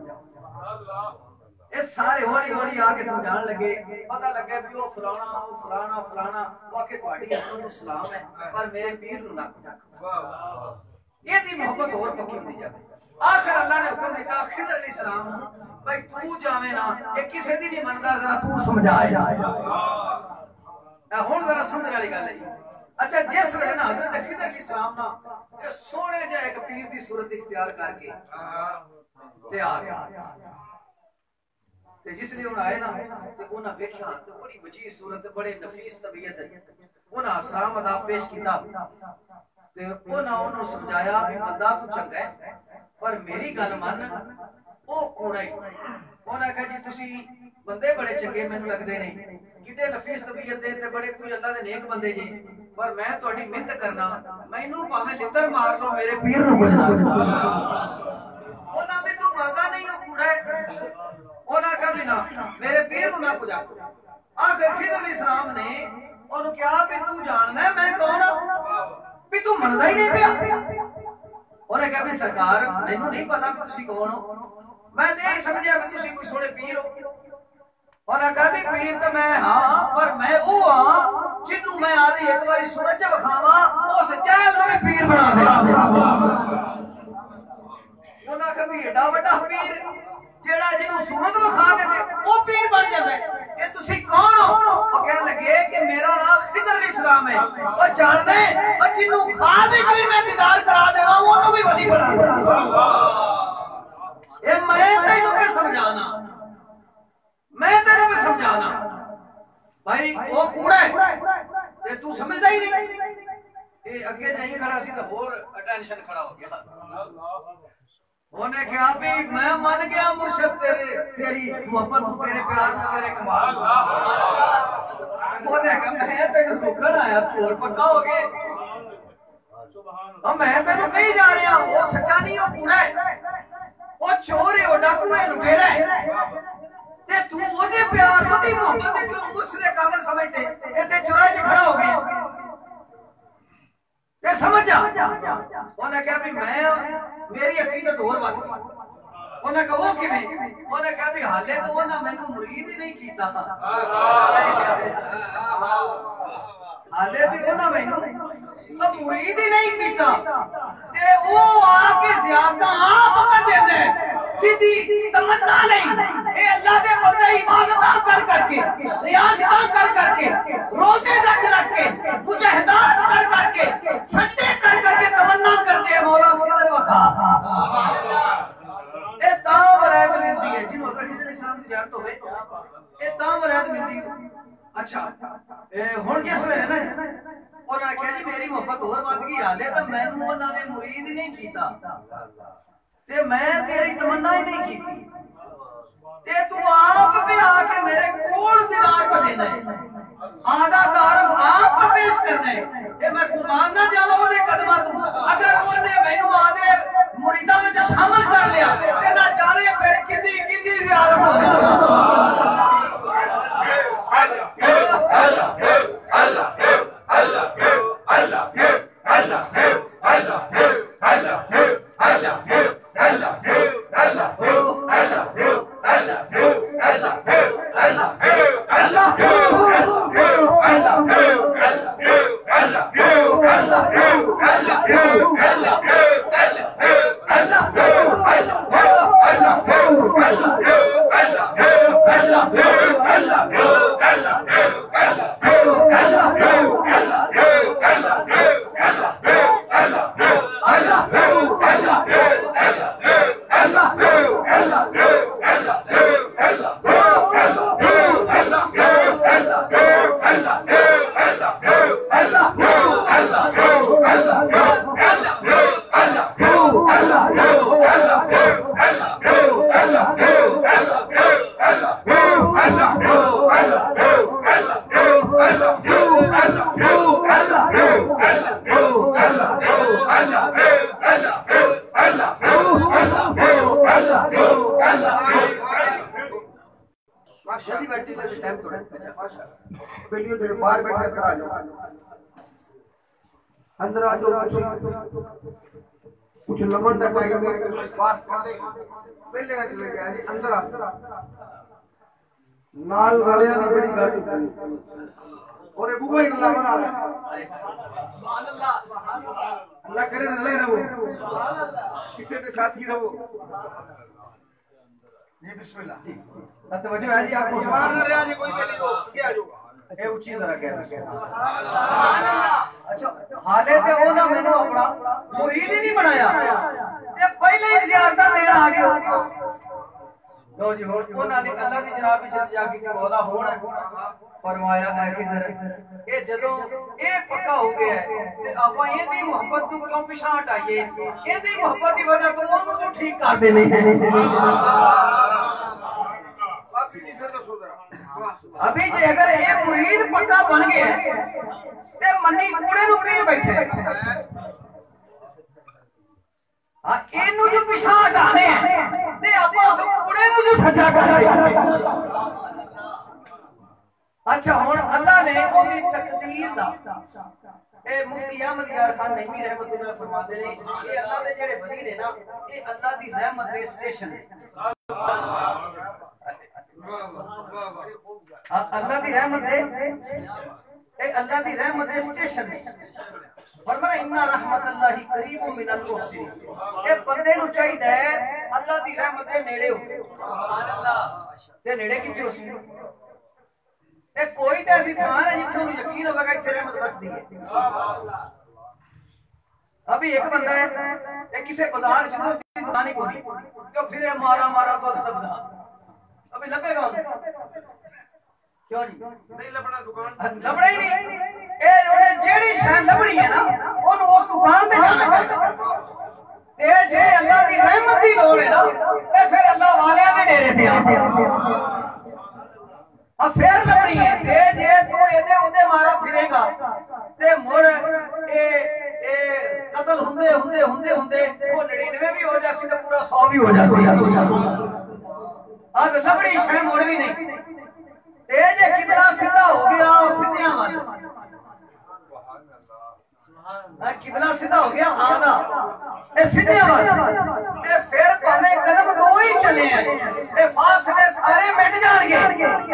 ये सारे हौली हौली आके समझाने लगे पता लगे भी वो फलाना वो आके तुम्हारी असलों सलाम है पर मेरे पीर नूं ना ये दी मोहब्बत और पक्की होती जाए आखिर अल्लाह ने हुक्म दिया खिज़र अलैहिस्सलाम नूं भाई तू जावे ना ये किसी दी नहीं मनदा जरा तू समझाए हुण जरा समझने वाली गल है अच्छा जिस वेले ना हज़रत खिज़र अलैहिस्सलाम ना ये सोहणे जिहा एक पीर दी सूरत इख्तियार करके ते आ गया ते जिसने उन आए ना ते उन्हां वेख्या ते बड़ी वजीह सूरत बड़े नफीस तबीयत उन्हां सलाम अदा पेश कीता ते उन्हां उन्होंने समझाया भी बंदा तू चंगा है पर मेरी गल मन ओ कूड़ा ही उन्हां कहा जी तुसी बंदे बड़े चंगे मैनू लगदे ने किड्डे नफीस तबीयत दे ते बड़े कोई अल्लाह दे नेक बंदे जे पर मैं तुहाडी मिन्नत करना मैनू भावें लित्तर मार लो मेरे पीर नूं कुछ ना उन्हां भी तू मरदा नहीं हो कूड़ा है उन्हां कभी ना मेरे पीर नूं ना कुछ आखो आखिर खिज़र अलैहिस्सलाम ने ओनू कहा भी तू जानना है मैं कौन हां भी तू मनदा ही नहीं पिया उन्हें कहा भी सरकार मैनू नहीं पता भी तुसी कौन हो मैं तो यही समझिया भी तुसी कोई सोहणे पीर हो उन्हें कहा भी पीर तो मैं हां पर मैं वो हां जिन्नू मैं आदि एक बारी सूरज विखावा उस जैल नूं भी पीर बना देना उन्हें कहा भी एडा वड्डा पीर जेड़ा जिन्नू सूरत विखा दे वो पीर बन जाता है ये तुसी कौन हो वो कह लगे कि मेरा नाम खिज़र अलैहिस्सलाम है वो जानदे और जिन्नू ख्वाब विच भी मैं दीदार करा देना ओनू भी वली बना देना ये मैं तेनू पे समझाना मैं तेनू पे समझाना भाई वो कूड़ा है ते तू समझदा ही नहीं ये अगे जाई खड़ा सी तो होर अटेंशन खड़ा हो गया उन्हें कहा भी मैं मन गया मुर्शिद तेरी मोहब्बत तू तेरे प्यार तू तेरे कमाल उन्हें कहा मैं तेनू रोकण आया तू और पक्का हो गए अब मैं तेनू कहीं जा रहा वो सच्चा नहीं वो कूड़ा है वो चोर है वो डाकू है लुटेरा है ते तू ओदे प्यार ओदी मोहब्बत ते जो मुर्शिद कामिल समझते इत्थे चुराए च खड़ा हो गया ये समझ जा उन्हें कहा भी मैं मेरी अकीदत और बात उन्हें कहा वो किवें उन्हें कहा भी हाले तो वो ना मैनू मुरीद ही नहीं कीता हाले तो वो ना मैनू तो मुरीद ही नहीं कीता ते वो आके ज़ियारत आप कर देंदे जिदी तमन्ना नहीं ए अल्लाह दे बंदे इबादत कर करके रियाज़त कर करके रोजे रख के मुजाहिदात कर करके सजदे कर करके तमन्ना करते हैं मौला खिज़र वखा सुभान अल्लाह ए ता वलायत मिलती है जिन्हों तक खिज़र इस्लाम की ज़ियारत होवे ए ता वलायत मिलती है अच्छा हुण जिस वेले ना उन्होंने कहा जी मेरी मोहब्बत और वध गई हाले तो मैनू उन्होंने मुरीद नहीं कीता ते मैं तेरी तमन्ना ही नहीं की थी ते तू आप पे आके मेरे कोल दीदार पर देना है आधा तारफ आप पेश करना है ते मैं कुर्बान ना जावा ओदे कदमां तू अगर ओने मैनू आदे मुरीदा विच शामिल कर लिया ते ना जाने फिर किदी किदी ज़ियारत हो बाहर बैठे कर आ जाओ अंदर आ जाओ कुछ लमन तक बात कर ले पहले ना चले गया जी अंदर आ नाल रलिया दी बड़ी गल और बुआ ही अल्लाह बना सुभान अल्लाह अल्लाह करे रले रहो किसी के साथ ही रहो जी बिस्मिल्लाह जी तवज्जो है जी आपको सवार ना रहा जी कोई पहले हो क्या जो ए ऊंची जरा कह सुभान अल्लाह अच्छा हाले ते ओना मेनू अपना मुरीद ही नहीं बनाया ते पहले ही ज़ियारत देन आ गए लो जी होर ओना ने अल्लाह दी जनाब विच जा के मौला होना फरमाया है कि जरा ए जदों ए पक्का हो गया है ते आपा एदी मोहब्बत तू क्यों पिछा हटाइए एदी मोहब्बत दी वजह तो ओनू जो ठीक कर देने अभी जे अगर ये मुरीद पक्का बन गया ते मन्नी कूड़े नु पी बैठे आ इनु जो पिछा हटाने ते आपा उस कूड़े नु जो सच्चा कर दे अच्छा हुन अल्लाह ने ओदी तकदीर दा ए मुफ्ती अहमद यार खान नईमी रहमतुल्लाह फरमाते ने ये अल्लाह दे जेड़े वली ने ना ये अल्लाह दी रहमत दे स्टेशन है अल्लाह दी रहमत दे ए अल्लाह दी रहमत दे स्टेशन है फरमाया इन्ना रहमतुल्लाहि करीबुम मिनल मुहसिन ए बंदे नु चाहिदा है अल्लाह दी रहमत दे नेड़े हो सुभान अल्लाह ते नेड़े किथे हो सी ए कोई ते ऐसी थां है जिथे नु यकीन होगा इथे रहमत बसदी है सुभान अल्लाह अभी एक बंदा है ए किसी बाजार च तो दुकान ही कोनी क्यों फिर मारा मारा तो दबदा अभी लबेगा क्यों जी नहीं लबना दुकान लबड़ा ही नहीं ए ओने जेड़ी शय लबड़ी है ना ओनु उस दुकान पे जाना पड़ेगा ते जे अल्लाह दी रहमत दी लोड़ है ना ते फिर अल्लाह वाले दे डेरे पे आ फिर लबड़ी है ते जे तू एदे उदे मारा फिरेगा ते मुड़ ए कत्ल हुंदे हुंदे हुंदे हुंदे वो 99 भी हो जासी ते पूरा 100 भी हो जासी आज लबड़ी शय मुड़ भी नहीं ते जे किबला सीधा हो गया सीधियां वाला किबला सीधा हो गया आधा ए सीधे वाला ए फिर भावे कदम दो ही चले हैं ए फासले सारे मिट जाएंगे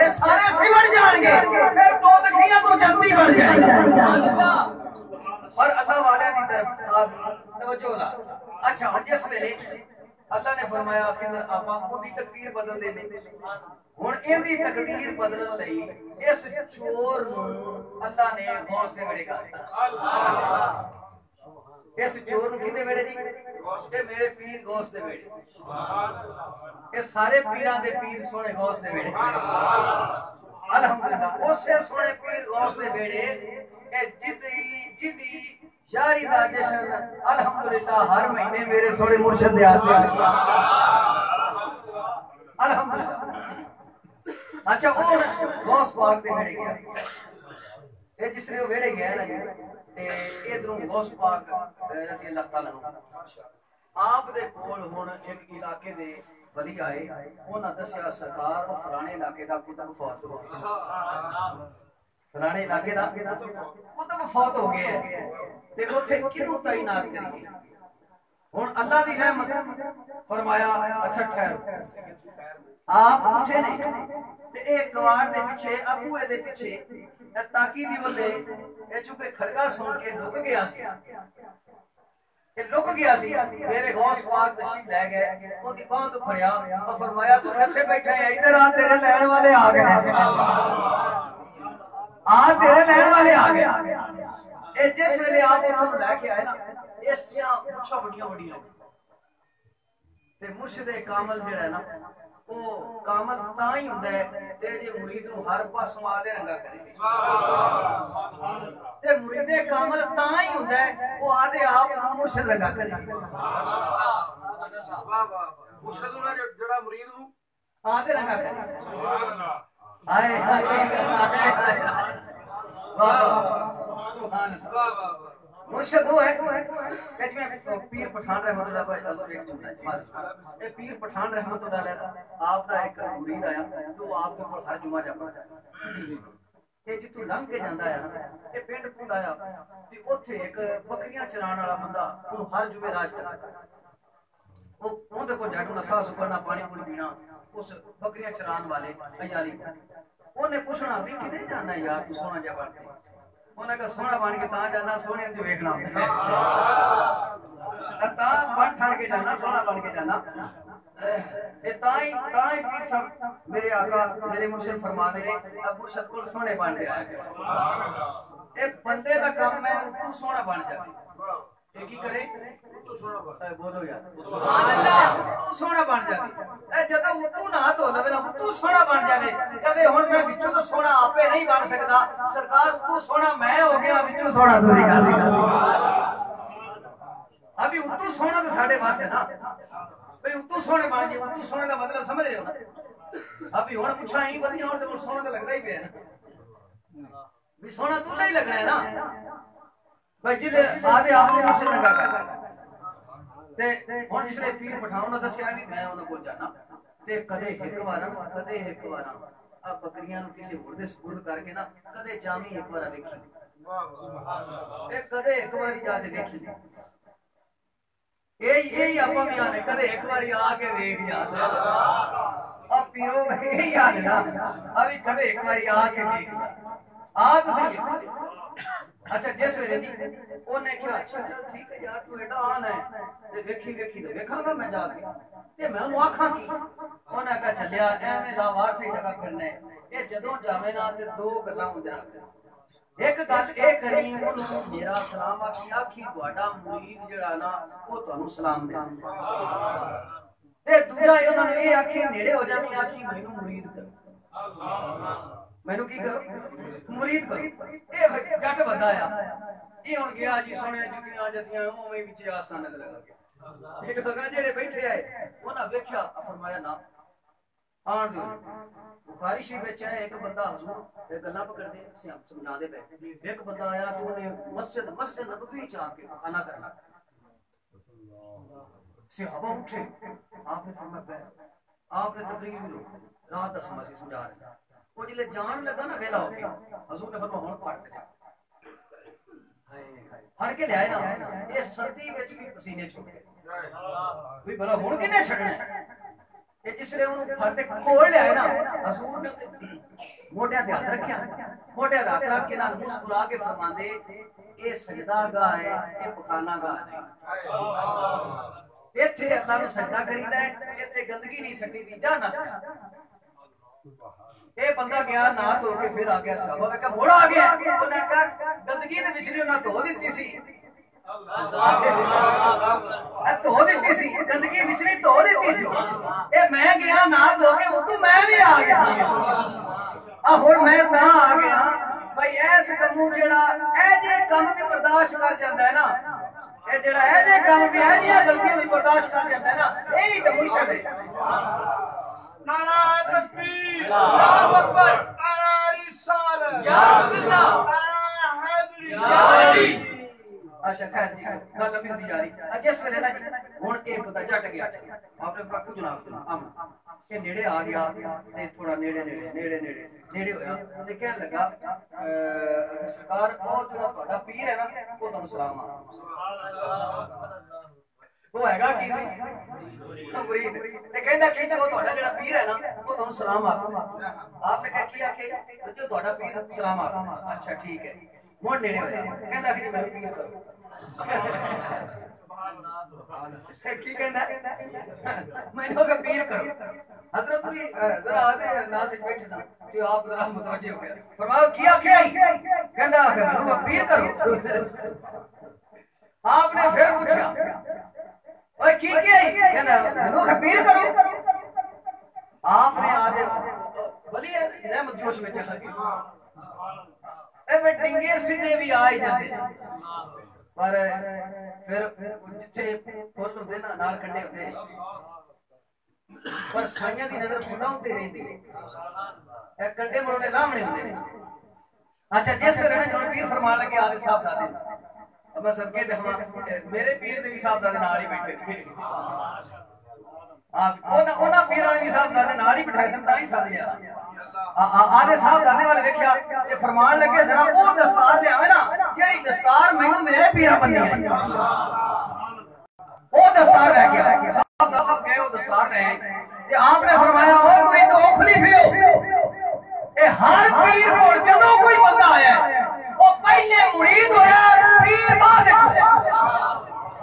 ए सारे सिमट जाएंगे फिर दो दखियां तो जल्दी बढ़ जाएगी और अल्लाह वाले दी तरफ तवज्जो ला अच्छा हुन जिस वेले अल्लाह ने फरमाया कि आपा ओदी तकदीर बदल देने हुन एदी तकदीर बदलण लई इस चोर नु अल्लाह ने गौस दे वेड़े कर इस चोर नु किदे वेड़े जी ए मेरे पीर गौस दे वेड़े सुभान अल्लाह ए सारे पीरां दे पीर सोने गौस दे वेड़े सुभान अल्लाह अल्हम्दुलिल्लाह ओसे सोने पीर गौस दे वेड़े ए जिदी यारी यारी दा जश्न अल्हम्दुलिल्लाह हर महीने मेरे सोने मुर्शिद दे आते अल्हम्दुलिल्लाह। अच्छा वो गौस पाक दे वेड़े गया ये जिसने वो वेड़े गया ना जी ते इधरों गौस पाक रज़ी अल्लाह तआला आप दे कोल हुन एक इलाके दे वली आए उन्हां दस्या सरकार वो फलाने इलाके दा कुतुब फौत हो गया फलाने इलाके दा कुतुब फौत हो गया ते उत्थे किनू तैनात करिए हुन अल्लाह दी रहमत फरमाया अच्छा ठहरो आप उठे नहीं ते एक कवाड़ दे पीछे अबूए दे पीछे ताकी दी वल्ले ए चुके खड़का सुन के लुक गया सी लुक गया सी मेरे गौस पाक तशरीफ ले गए ओदी बांह तो फड़या और फरमाया तू ऐसे बैठा है इधर आ तेरे लैण वाले आ गए आ तेरे लैण वाले आ गए ए जिस वेले आप उथों लेके आए ना इस जिया मुछां बड़ियां बड़ियां ते मुर्शिद कामल जेड़ा है ना वो कामल तां ही हुंदा है ते जे मुरीद नु हर पासों आदे रंगा करे ते मुरीद कामल तां ही हुंदा है वो आदे आप नु मुर्शिद रंगा करे वाह वाह मुर्शिद नु जेड़ा मुरीद नु आदे रंगा करे सुभान अल्लाह हाय हाय वाह सुभान अल्लाह वाह वाह मुर्शिद वो है में पीर पठान रहमतुल्लाह भाई हजूर एक जुमला बस ये पीर पठान रहमतुल्लाह आप दा एक मुरीद आया तो आप दे कोल हर जुमा जा पड़दा ये जितों लंघ के जांदा है ना ये पिंड पुंड आया ते ओथे एक बकरियां चराण वाला बंदा वो हर जुमे राज करदा वो ओंदे को जट ना साह सुकरना पानी पूरी पीना उस बकरियां चराण वाले अयाली ओने पूछना भी किधर जाना यार तू सोना जा बनते उन्हें का सोना बन के तां जाना सोने जो देखना तां बन ठाण के जाना सोना बन के जाना ये ताई पीर साहब मेरे आका मेरे मुर्शिद फरमाते ने अब मुर्शिद को सोने बन गया ये बंदे दा काम है तू सोना बन जावे ये की करे तू सोना बन बोलो यार सुभान अल्लाह तू सोना बन जावे ए जदा तू ना धो लवे ना तू सोना बन जावे कदे हुन मैं विचों तो सोना आपे नहीं बन सकदा सरकार तू सोना मैं हो गया विचों सोना दूरी कर दी अभी तू सोना तो साडे पास है ना भाई तू सोने बन जे तू सोने का मतलब समझ रहे हो ना अभी हुन पूछा ही बदिया हुन तो सोना तो लगदा ही पे ना भी सोना तू नहीं लगना है ना भाई जिले आदे आपने मुझसे लगा कर ते हुन जिसने पीर पठान ने दसया भी मैं उन्हां को जाना ते कदे एक बार आ बकरियां नु किसी होर दे सुपुर्द करके ना कदे जामी एक बार देखी वाह वाह ए कदे एक बारी जाके देखी यही आपा भी आने कदे एक बारी आके देख जाते अब पीरो यही आने ना अभी कदे एक बारी आके देख आ तो सही अच्छा जिस वेले नी ओने क्या अच्छा चल ठीक है यार तू एडा आन है ते देखी तो देखांगा मैं जाके ते मैं ओनु आखां की ओने कहा चलिया एवें लावार सही जगह करने ये जदों जावे ना ते दो गल्लां हो जाण एक गल ए करी ओनु मेरा सलाम आखी ਤੁਹਾਡਾ मुरीद जेड़ा ना वो ਤੁਹਾਨੂੰ सलाम दे ते दूजा ओना ने ए आखी नेड़े हो जावी आखी मैनू मुरीद कर मैनू की करो मुरीद करो ए जट बंदा आ ये हुन गया जी सुने जुतियां जतियां ओवें विच आस्थाने ते लगा गया एक बगा जेड़े बैठे आए ओना देखया फरमाया ना आन दो बुखारी शरीफ में है एक बंदा हुजूर एक गल्ला पकड़दे समझा दे पे एक बंदा आया तो ने मस्जिद नबवी च आके खाना करना सहाबा उठे आपने फरमाया आपने तकरीर भी लो रात दा समझ समझा रहे वो जिले जान लगा ना वेला हो गया हुजूर ने फरमाया हुन पढ़ के फड़ के ले आए ना ये सर्दी विच भी पसीने छूट गए भाई भला हुन किने छड़ना ये जिसने उन फड़ते खोल ले आए ना हुजूर ने मोटे हाथ रखया मोटे हाथ रख के ना मुस्कुरा के फरमांदे ये सजदा गाह है ये पखाना गाह नहीं इत्थे अल्लाह नु सजदा करीदा है इत्थे गंदगी नहीं सट्टी दी जा नस ये बंदा गया ना धो के फिर आ गया सहाबा ने कहा मोड़ आ गया उन्हें कहा गंदगी ते विचली उन्हें धो दी सी धो दी सी गंदगी विचली धो दी सी ए मैं गया ना धो के उतों मैं भी आ गया आ हुन मैं ता आ गया भाई भाई ऐस कमू जेड़ा ए जे काम भी बर्दाश्त कर जांदा है ना ए जेड़ा ए जे काम भी है जी गलतियां भी बर्दाश्त कर जांदा है ना यही तो मुर्शिद है नारा तकबीर अल्लाहु अकबर नारा रिसालत या रसूलल्लाह नारा हैदरी या अली अच्छा खैर जी गल लंबी होती जा रही जिस वेले ना जी हुण एक बंदा जट गया आपने बाकू जनाब आम के नेड़े आ गया ते थोड़ा नेड़े होया ते कहन लगा सरकार ओ जेड़ा ਤੁਹਾਡਾ पीर है ना वो ਤੁਹਾਨੂੰ सलाम आ वो हैगा की सी मुरीद ते कहंदा वो ਤੁਹਾਡਾ ਜਿਹੜਾ पीर है ना वो ਤੁਹਾਨੂੰ सलाम आ आपने कहा की आखे जो ਤੁਹਾਡਾ पीर सलाम आ अच्छा ठीक है हुण नेड़े होया कहंदा कि मेरे पीर करो की कहंदा मैंने का पीर करो हजरत जी जरा आधे अंदाज से बैठे सन जो आप जरा मुतवज्जे हो गए फरमाओ की आखे कहंदा मैंने पीर करो आपने फिर पूछा ओए की कहंदा मैंने पीर करो आपने आधे बली रहमत जोश में चल गई ए मैं डिंगे सीधे भी आ ही जाते पर फिर जिथे फुल होंदे ना नाल कंडे होंदे पर साइयां दी नजर फुल्लां उत्ते रहिंदी ए कंडे मरोने लामणे होंदे ने अच्छा जिस वेले ना जब पीर फरमान लगे आदे साहब दादे अब मैं सबके देखां मेरे पीर दे भी साहब दादे नाल ही बैठे थे ओना पीर वाले भी साहब दादे नाल ही बिठाए सन तां ही साथ लिया आधे साहब दादे वाले देखिया ते फरमान लगे जरा वो दस्तार ले आवे ना जेड़ी दस्तार मैनू मेरे पीरा बन्नी है वो दस्तार रह गया साहब दा सब गए वो दस्तार ले ते आपने फरमाया ओ मुरीद ओ खलीफे ए हर पीर कोल जदों कोई बंदा आया ओ पहले मुरीद होया पीर बाद विच होया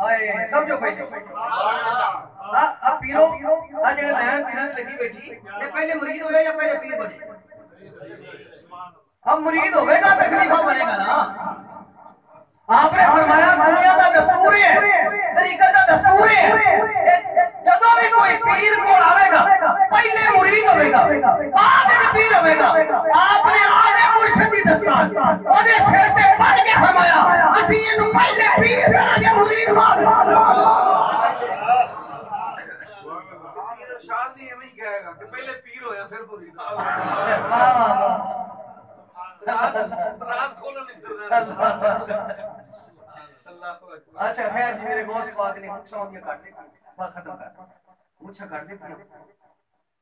हाय समझो पहले अब पीरो आ जेड़े लैन पीरां दी लगी बैठी ये पहले मुरीद होया या पहले पीर बने अब मुरीद होवेगा तो खलीफा बनेगा ना आपने फरमाया दुनिया का दस्तूर है तरीका का दस्तूर है जदों भी कोई पीर कोल आवेगा पहले मुरीद होवेगा बाद में पीर होवेगा आपने आधे मुर्शिद दी दस्तार ओदे सिर ते पड़ के फरमाया असि इनु पहले पीर करांगे मुरीद बाद शादी में ही कहेगा कि पहले पीर होया फिर मुरीद वाह वाह वाह राज खोलो निकल अल्लाह अच्छा खैर जी मेरे गोश्त पाक ने मुछां दी काट दी बस खत्म कर मुछां काट दी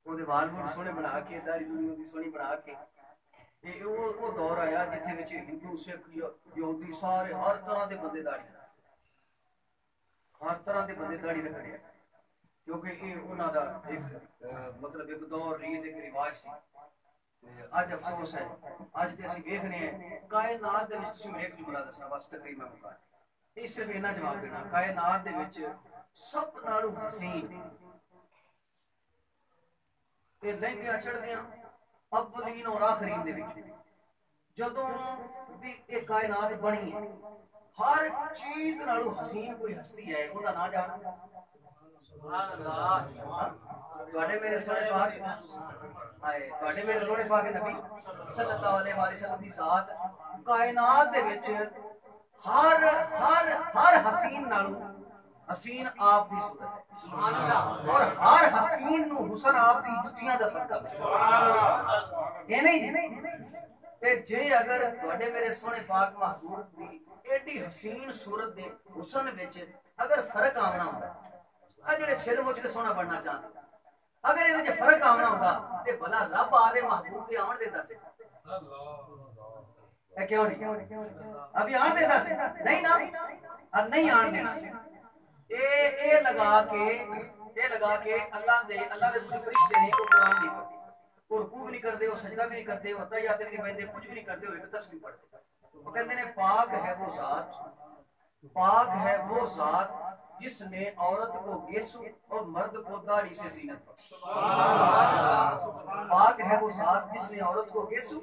ओदे वाल वूल सोने बना के दाढ़ी दूड़ी दी सोनी बना के ये वो दौर आया जिथे विच हिंदू सिख यहूदी सारे हर तरह दे बंदे दाढ़ी रखदे क्योंकि ये उन्हां दा एक मतलब एक दौर रीत एक रिवाज सी आज अफसोस है आज ते असि देखने हैं कायनात दे विच तुसीं एक जुमला दसना बस तकरीबन मुका ये सिर्फ इना जवाब देना कायनात दे विच सब नालों हसीन ये लैंदियां चढ़दियां अव्वलीन और आखरीन दे विच जदों दी ये कायनात बनी है हर चीज नालों हसीन कोई हस्ती है उनदा नाम जाना ਤੁਹਾਡੇ ਮੇਰੇ ਸੋਹਣੇ ਪਾਕ ਆਏ ਤੁਹਾਡੇ ਮੇਰੇ ਸੋਹਣੇ ਪਾਕ ਨਬੀ ਸੱਲੱਲਾਹੁ ਅਲੈहि ਵਸੱਲਮ ਦੀ ਜ਼ਾਤ ਕਾਇਨਾਤ ਦੇ ਵਿੱਚ ਹਰ ਹਸੀਨ ਨਾਲੋਂ हसीन आप दी सूरत सुभान अल्लाह और हर हसीन नु हुसन आप दी जुतियां दा सदका एवें ही ते जे अगर ਤੁਹਾਡੇ मेरे सोने पाक महबूब दी एडी हसीन सूरत दे हुसन विच अगर फर्क आना हुंदा आ जेड़े छिल मुच के सोना बनना चाहते अगर इहदे च फर्क आना हुंदा ते भला रब आदे महबूब दे आवन देंदा सी अल्लाह क्यों नहीं अभी आन देता से नहीं ना अब नहीं आन देना से ए लगा के अल्लाह दे कुछ फरिश्ते ने वो कुरान नहीं पढ़ते वो रुकू भी नहीं करते वो सजदा भी नहीं करते वो तहियात भी नहीं पढ़ते कुछ भी नहीं करते वो एक तस्बीह पढ़ते वो कहते ने पाक है वो ज़ात जिसने औरत को गेसू और मर्द को दाढ़ी से जीनत बख्शी। पाक है वो ज़ात जिसने औरत को गेसू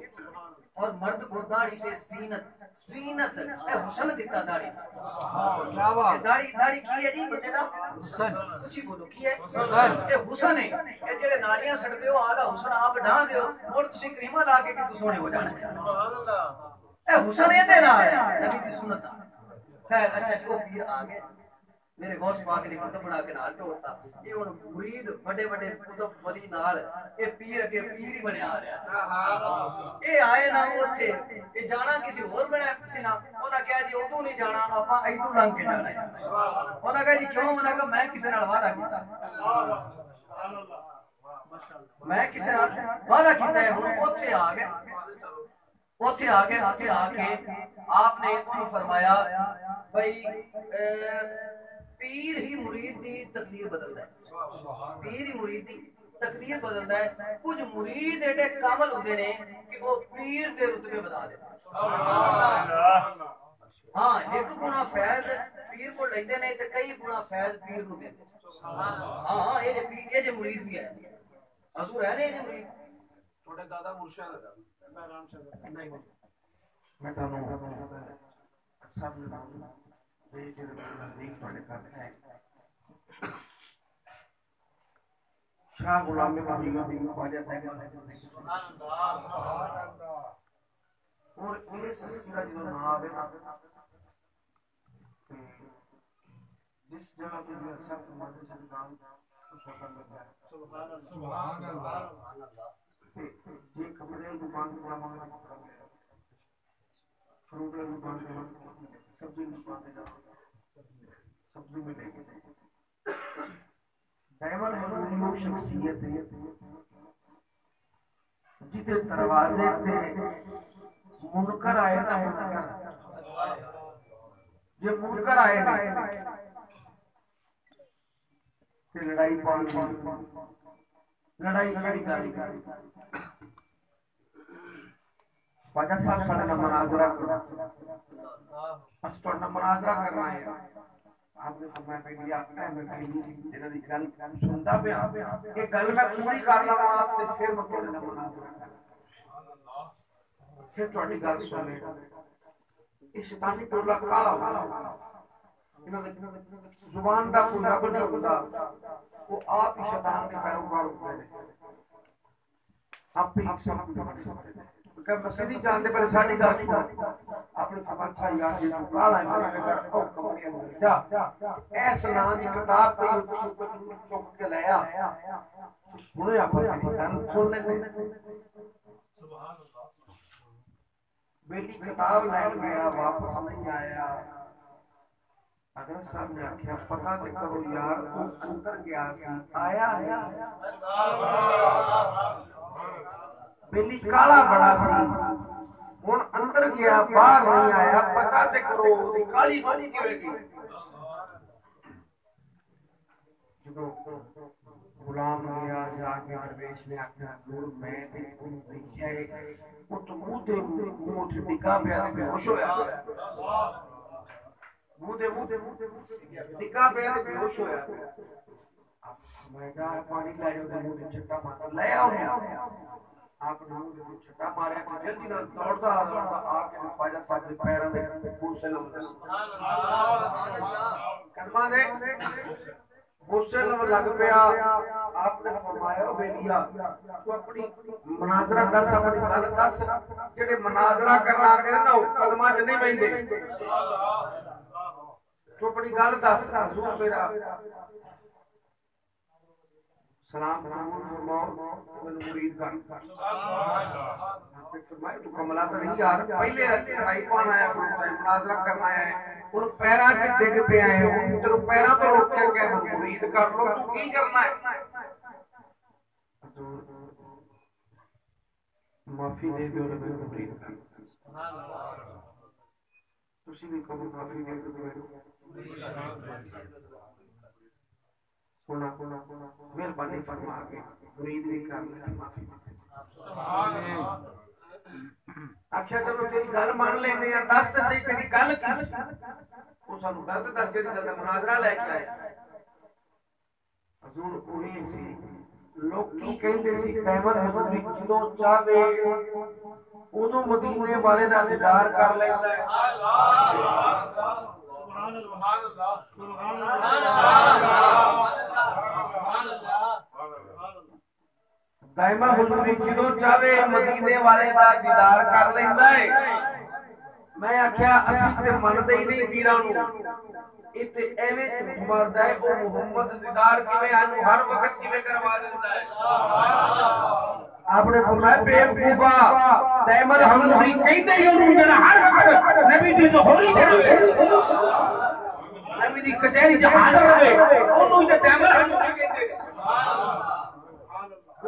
और मर्द को दाढ़ी से जीनत हुसन दिता दाढ़ी क्या बात दाढ़ी की है जी बंदे दा हुसन सच्ची बोलो की है हुसन ये हुसन है ये जेड़े नालियां सड़दे हो आदा हुसन आप ढा दियो और तुसी क्रीमा ला के कि तू सोने हो जाना सुभान अल्लाह ए हुसन ये ना है नबी दी सुन्नत। खैर अच्छा जो पीर आ गए मेरे गौस पाक ने कुतुब बना के नाल तोड़ता ये हुन मुरीद बड़े बड़े कुतुब वली नाल ये पीर के पीर ही बनया आ रहा ये आए ना ओथे ये जाना किसी और बना किसी ना ओना कहा जी उदू नहीं जाना आपा इदू लंघ के जाना है ओना कहा जी क्यों मना का मैं किसी नाल वादा कीता मैं किसी नाल वादा कीता है हुन ओथे आ गए ओथे आके आपने उन्हें फरमाया भाई पीर ही मुरीद दी तकदीर बदलदा है पीर ही मुरीद दी तकदीर बदलदा है कुछ मुरीद एडे कामल होंदे ने कि वो पीर दे रुतबे बता देते हां एक गुना फैज पीर को लेंदे ने ते कई गुना फैज पीर को देते हां ये पीर ये मुरीद भी है हजूर है ने ये मुरीद थोड़े दादा मुर्शिद मैं आराम से नहीं मैं तानू सब ये नजदीक थोड़े करते हैं शाह गुलाम नबी का दिन ख्वाजा तैयब सुभान अल्लाह और ये सस्ती का जो नाम आवे ना जिस जगह पे जो अच्छा फरमाते हैं काम उस वक्त लगता है सुभान अल्लाह ये कपड़े दुकान पे जाना फ्रूट की दुकान पे सब्जी की दुकान पे जाओ सब्जी मिलेगी डायमंड है वो शख्सियत है जिते दरवाजे पे मुनकर आए ना मुनकर जे मुनकर आए ना ते लड़ाई पानी लड़ाई कड़ी गाली ख्वाजा साहब साढ़े ना मनाजरा करना बस थोड़ा मनाजरा करना है आपने फरमाया भाई भैया मैं कहीं जिन्हां दी गल सुनदा पिया ये गल मैं पूरी कर लवां ते फिर मैं थोड़े ना मनाजरा करना फिर थोड़ी गल सुन ले ये शैतानी टोला काला होगा इन्हां दी जुबान दा कोई रब नहीं होंदा वो आप ही शैतान दे पैरोकार होते हैं आप ही सब बन सकते हैं कर मसीदी जानते पहले साडी गल सुन अपने फरमाया यार ये तू काला है मैंने कहा ओ कमरिया जा ऐस नाम की किताब पे चुक के ले आ हुणे आपा गल सुन ले सुभान अल्लाह बेटी किताब लेन गया वापस नहीं आया अगर साहब ने आख्या पता तो करो यार वो अंदर गया सी आया नहीं बेली काला बड़ा सी हुन अंदर गया बाहर नहीं आया पता ते करो ओदी काली बनी किवें गई जो गुलाम गया जाके दरवेश ने आख्या गुरु मैं ते तुम देखिया है वो तो मुंह ते टिका पे बेहोश होया मुंह टिका पे बेहोश होया मैं जा पानी ले जाओ मुंह ते छट्टा मार ले आओ आप नाम छटा मारे तो जल्दी ना दौड़ता आके ख्वाजा साहब के पैरों में मुझसे सुभान अल्लाह कलमा दे मुझसे लग पिया आपने फरमाया बेलिया तू अपनी मनाजरा दस अपनी गल दस जेडे मनाजरा करना आके ना कलमा च नहीं बैठे तू अपनी गल दस हजूर मेरा सलाम फरमाओ मैंने मुरीद कर आपने फरमाया तू कमला तो नहीं यार पहले लड़ाई पाना आया मुनाजरा करना है उन पैरां च डिग पे आए उन तेरे पैरां तो रोक के कह मैं मुरीद कर लो तू की करना है माफी दे दो मैं मुरीद कर सुभान अल्लाह तुसी भी कबूल माफी दे दो मैं कोना मेहरबानी फरमा के मुरीद भी कर ले माफी सुभान अल्लाह आख्या चलो तेरी गल मान लेने आ दस ते सही तेरी गल की ओ सानू गल ते दस जेडी गल दा मुनाजरा लेके आया हजूर ओही सी लोकी कहंदे सी दैमन हजूरी ਜਦੋਂ ਚਾਵੇ ਉਦੋਂ ਮਦੀਨੇ ਵਾਲੇ ਦਾ ਦੀਦਾਰ ਕਰ ਲੈਂਦਾ ਹੈ सुभान अल्लाह सुभान अल्लाह दाइमा हुजूरी जिदों चाहे मदीने वाले दा दीदार कर लेंदा है मैं आख्या असी ते मनदे ही नहीं पीरां नूं इत्थे एवें झूठ मारदा है ओ मुहम्मद दीदार किवें आनू हर वक्त किवें करवा देंदा है आपने फरमाया बेवकूफा तैमल हजूरी कहंदे ही ओनू जेड़ा हर वक्त नबी दी ज़ोहरी च रहे नबी दी कचहरी च हाज़र रहे ओनू ते तैमल हजूरी कहंदे ने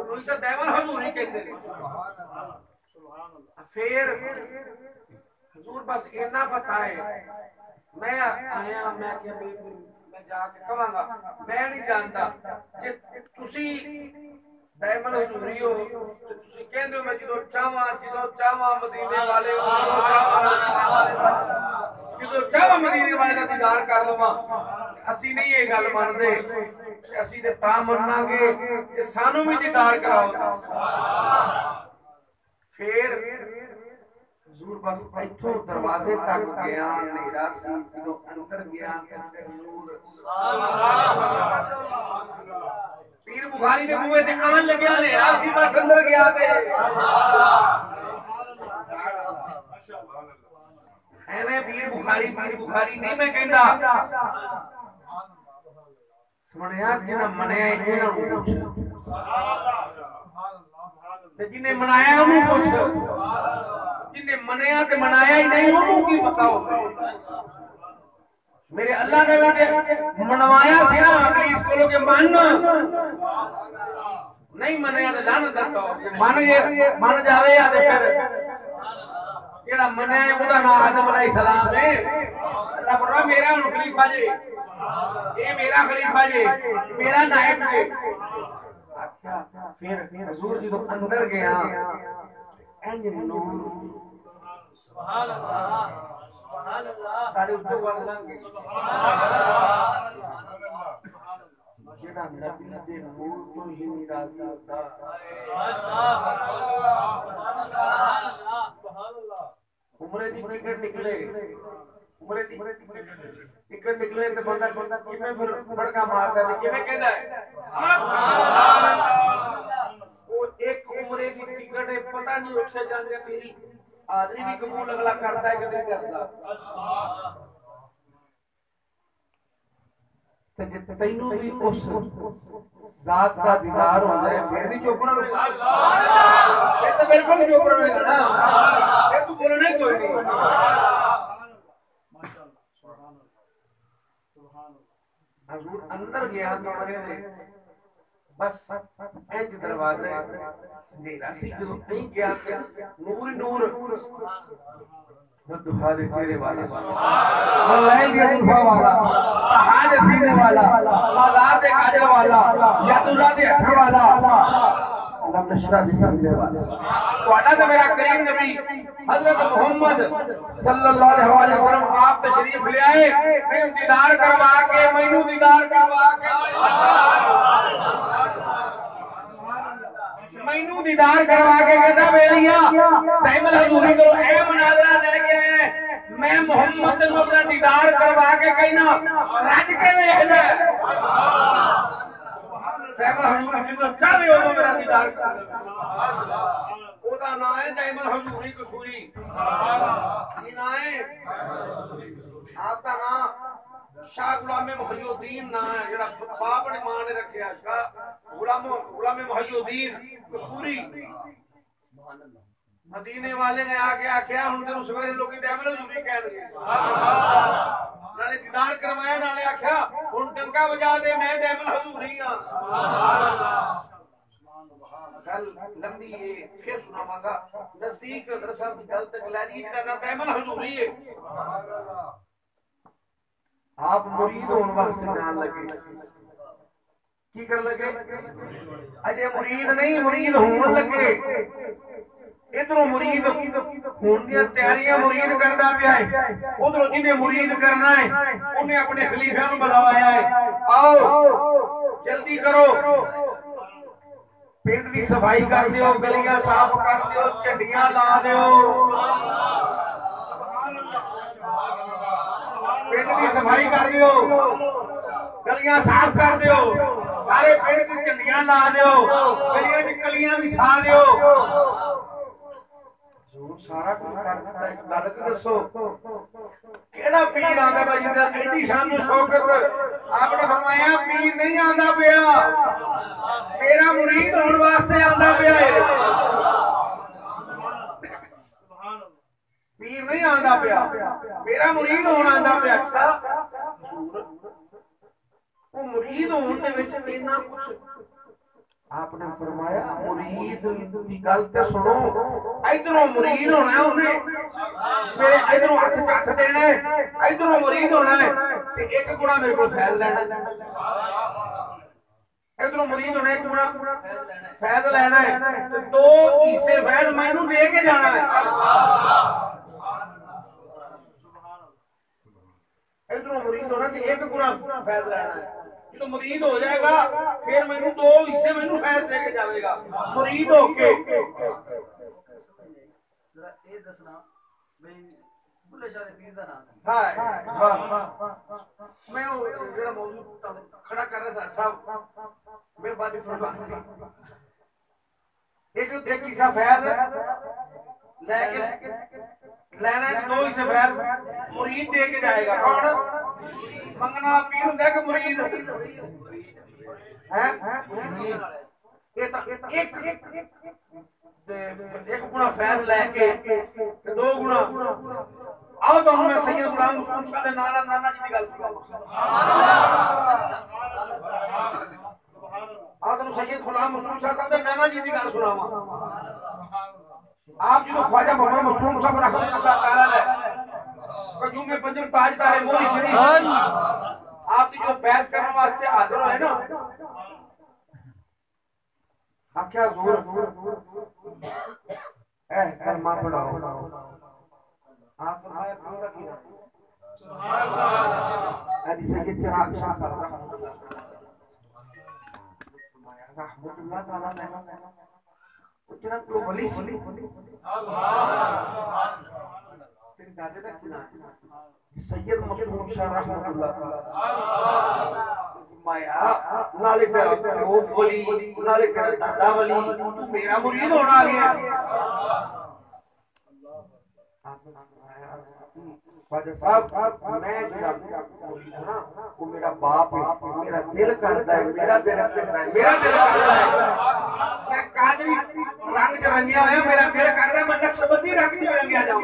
ओनू ते तैमल हजूरी कहंदे ने फिर हुजूर बस इतना पता है मैं आया मैं क्या मैं जाके कहांगा मैं नहीं जानता जे तुसी दायमन हुजूरी हो ते तुसी कहंदे हो मैं जदों चाहवां मदीने वाले जदों चाहवां मदीने वाले दा दीदार कर लवां असी नहीं ये गल मनदे असी ते तां मन्नांगे जे सानू भी दीदार कराओ फिर हुजूर बस इथों दरवाजे तक गया नेरा सी जदों अंदर गया ते फिर नूर पीर बुखारी दे बूहे ते आन लगया नेरा सी बस अंदर गया ते एवें पीर बुखारी नहीं मैं कहंदा सुनिया जिन्हां मनिया इन्हां नूं पुछ ते जिन्हें मनाया उन्हें पूछ जिन्हें मनाया ते मनाया ही नहीं उन्हें की पता होगा मेरे अल्लाह ने भी मनवाया सी ना इब्लीस को लोग मान नहीं मनाया तो लानत देता मन जावे या ते फिर जेड़ा मनाया है ओदा नाम आदम अलैहिस्सलाम है अल्लाह फरमाया मेरा खलीफा जे ये मेरा खलीफा जे मेरा नायब जे फिर हुजूर जी तो अंदर गया इंज नूर सुभान अल्लाह साडे उत्ते वाल लंघ जेड़ा नबी दे नूर तो ही निराजी होता सुभान अल्लाह उम्रे दी टिकट निकले उम्रे दी टिकट निकले ते बंदा किवें फिर बड़का मारदा ते किवें कहंदा है वो एक उम्रे दी टिकट है पता नहीं उठे जांदे तेरी हाजरी भी कबूल अगला करता है कि नहीं करता ते तैनू भी उस जात का दीदार होता है फिर भी चुप रहेगा ये तो बिल्कुल चुप रहेगा ना ये तू बोलना ही कोई नहीं हुजूर अंदर गया कमरे दे बस इंज दरवाजे नेरा सी जदों नहीं गया नूर ही नूर दुहा दे चेहरे वाला वल्लाह दी दुहा वाला हाज सीने वाला बाजार दे काजल वाला यादुल्ला दे हथ वाला अल्लाह नशरा दे सीने वाला ਤੁਹਾਡਾ ਤੇ मेरा करीम नबी हजरत मोहम्मद सल्लल्लाहु अलैहि वसल्लम आप तशरीफ ले आए मैं दीदार करवा के मैनू दीदार करवा के मैनू दीदार करवा के कहता बेलिया तैमल हजूरी को ए मुनाजरा लेके आए मैं मोहम्मद को अपना दीदार करवा के कहना रज के देख ले तैमल हजूरी जो चाहे वो मेरा दीदार कर ओदा नाम है तैमल हजूरी कसूरी की नाम है आपका नाम शाह गुलाम मुहय्यिद्दीन नाम है जेड़ा बाप ने मां ने रखया शाह गुलाम मुहय्यिद्दीन कसूरी सुभान अल्लाह मदीने वाले ने आके आख्या हुन तेनु सवेरे लोग तैमल हजूरी कहणगे नाले दीदार करवाया नाले आख्या हुन डंका बजा दे मैं तैमल हजूरी हां सुभान अल्लाह गल लंबी है फिर सुनावांगा नजदीक हजरत साहब की गल तक लारीज करना तैमल हजूरी है सुभान अल्लाह आप मुरीद होने वास्ते जान लगे की कर लगे अजे मुरीद नहीं मुरीद होने लगे इधरों मुरीद होने दी तैयारियां मुरीद करदा पिया है उधरों जिन्हें मुरीद करना है उन्हें अपने खलीफा नु बुलाया है आओ जल्दी करो पिंड की सफाई कर दियो गलियां साफ कर दियो झंडियां ला दियो पिंड की सफाई कर दियो गलियां साफ कर दियो सारे पिंड की झंडियां ला दियो गलियां दी कलियां भी छा दियो सारा कुछ कर दिता एक गल ते दसो केड़ा पीर आंदा भाई जिंदा एडी शान शौकत आपने फरमाया पीर नहीं आंदा पिया मेरा मुरीद होने वास्ते आंदा पिया है पीर नहीं आंदा पिया मेरा मुरीद होना आंदा पिया अच्छा वो मुरीद होने दे विच इतना कुछ आपने फरमाया मुरीद की गल ते सुनो इधरों मुरीद होना है उन्हें मेरे इधरों हथ चथ देना है इधरों मुरीद होना है ते एक गुणा मेरे को फैज लेना इधरों मुरीद होना एक गुणा फैज लेना है तो दो हिस्से फैज मैनू दे के जाना है इधरों मुरीद होना ते एक गुणा फैज लेना है जो मुरीद हो जाएगा फिर मैनू दो हिस्से मैनू फैज दे के जाएगा मुरीद होके जरा ये दसना भाई बुल्ले शाह दे पीर दा नाम हां वाह मैं वो जेड़ा मौजू खड़ा कर रहा साहब मेहरबानी फरमाइए एक किस्सा फैज लेके लेना है दो हिस्से फैज मुरीद दे के जाएगा कौन मंगना पीर हुंदा कि मुरीद हैं ये तो एक गुणा फैज लेके दो गुणा आओ तो मैं सैयद गुलाम रसूल शाह दे नाना जी दी गल आओ तो सैयद गुलाम रसूल शाह साहब दे नाना जी दी गल सुनावा आप जो ख्वाजा मोहम्मद मसूम साहब रहमतुल्लाह तआला अलैह कजूम में पंजम ताजदार मोरी शरीफ आप जो बैत करने वास्ते हाजिर है ना आप क्या जोर ए कलमा पढ़ाओ आप फरमाया पूरा की सुभान अल्लाह अभी सैयद चिराग शाह साहब रहमतुल्लाह तआला अलैह तेरा तो वली तेरे दादे का क्या नाम सैयद मसूम शाह रहमतुल्लाह माया नाले तेरा वो वली नाले तेरा दादा वली तू मेरा मुरीद होना आ गया ख्वाजा साहब मैं जिसका मुरीद हूं ना वो मेरा बाप है मेरा दिल करता है मेरा दिल करता है मेरा दिल करता है मैं कादरी रंग च रंगिया होया मेरा दिल करता है मैं नक्शबंदी रंग च रंगिया जाऊं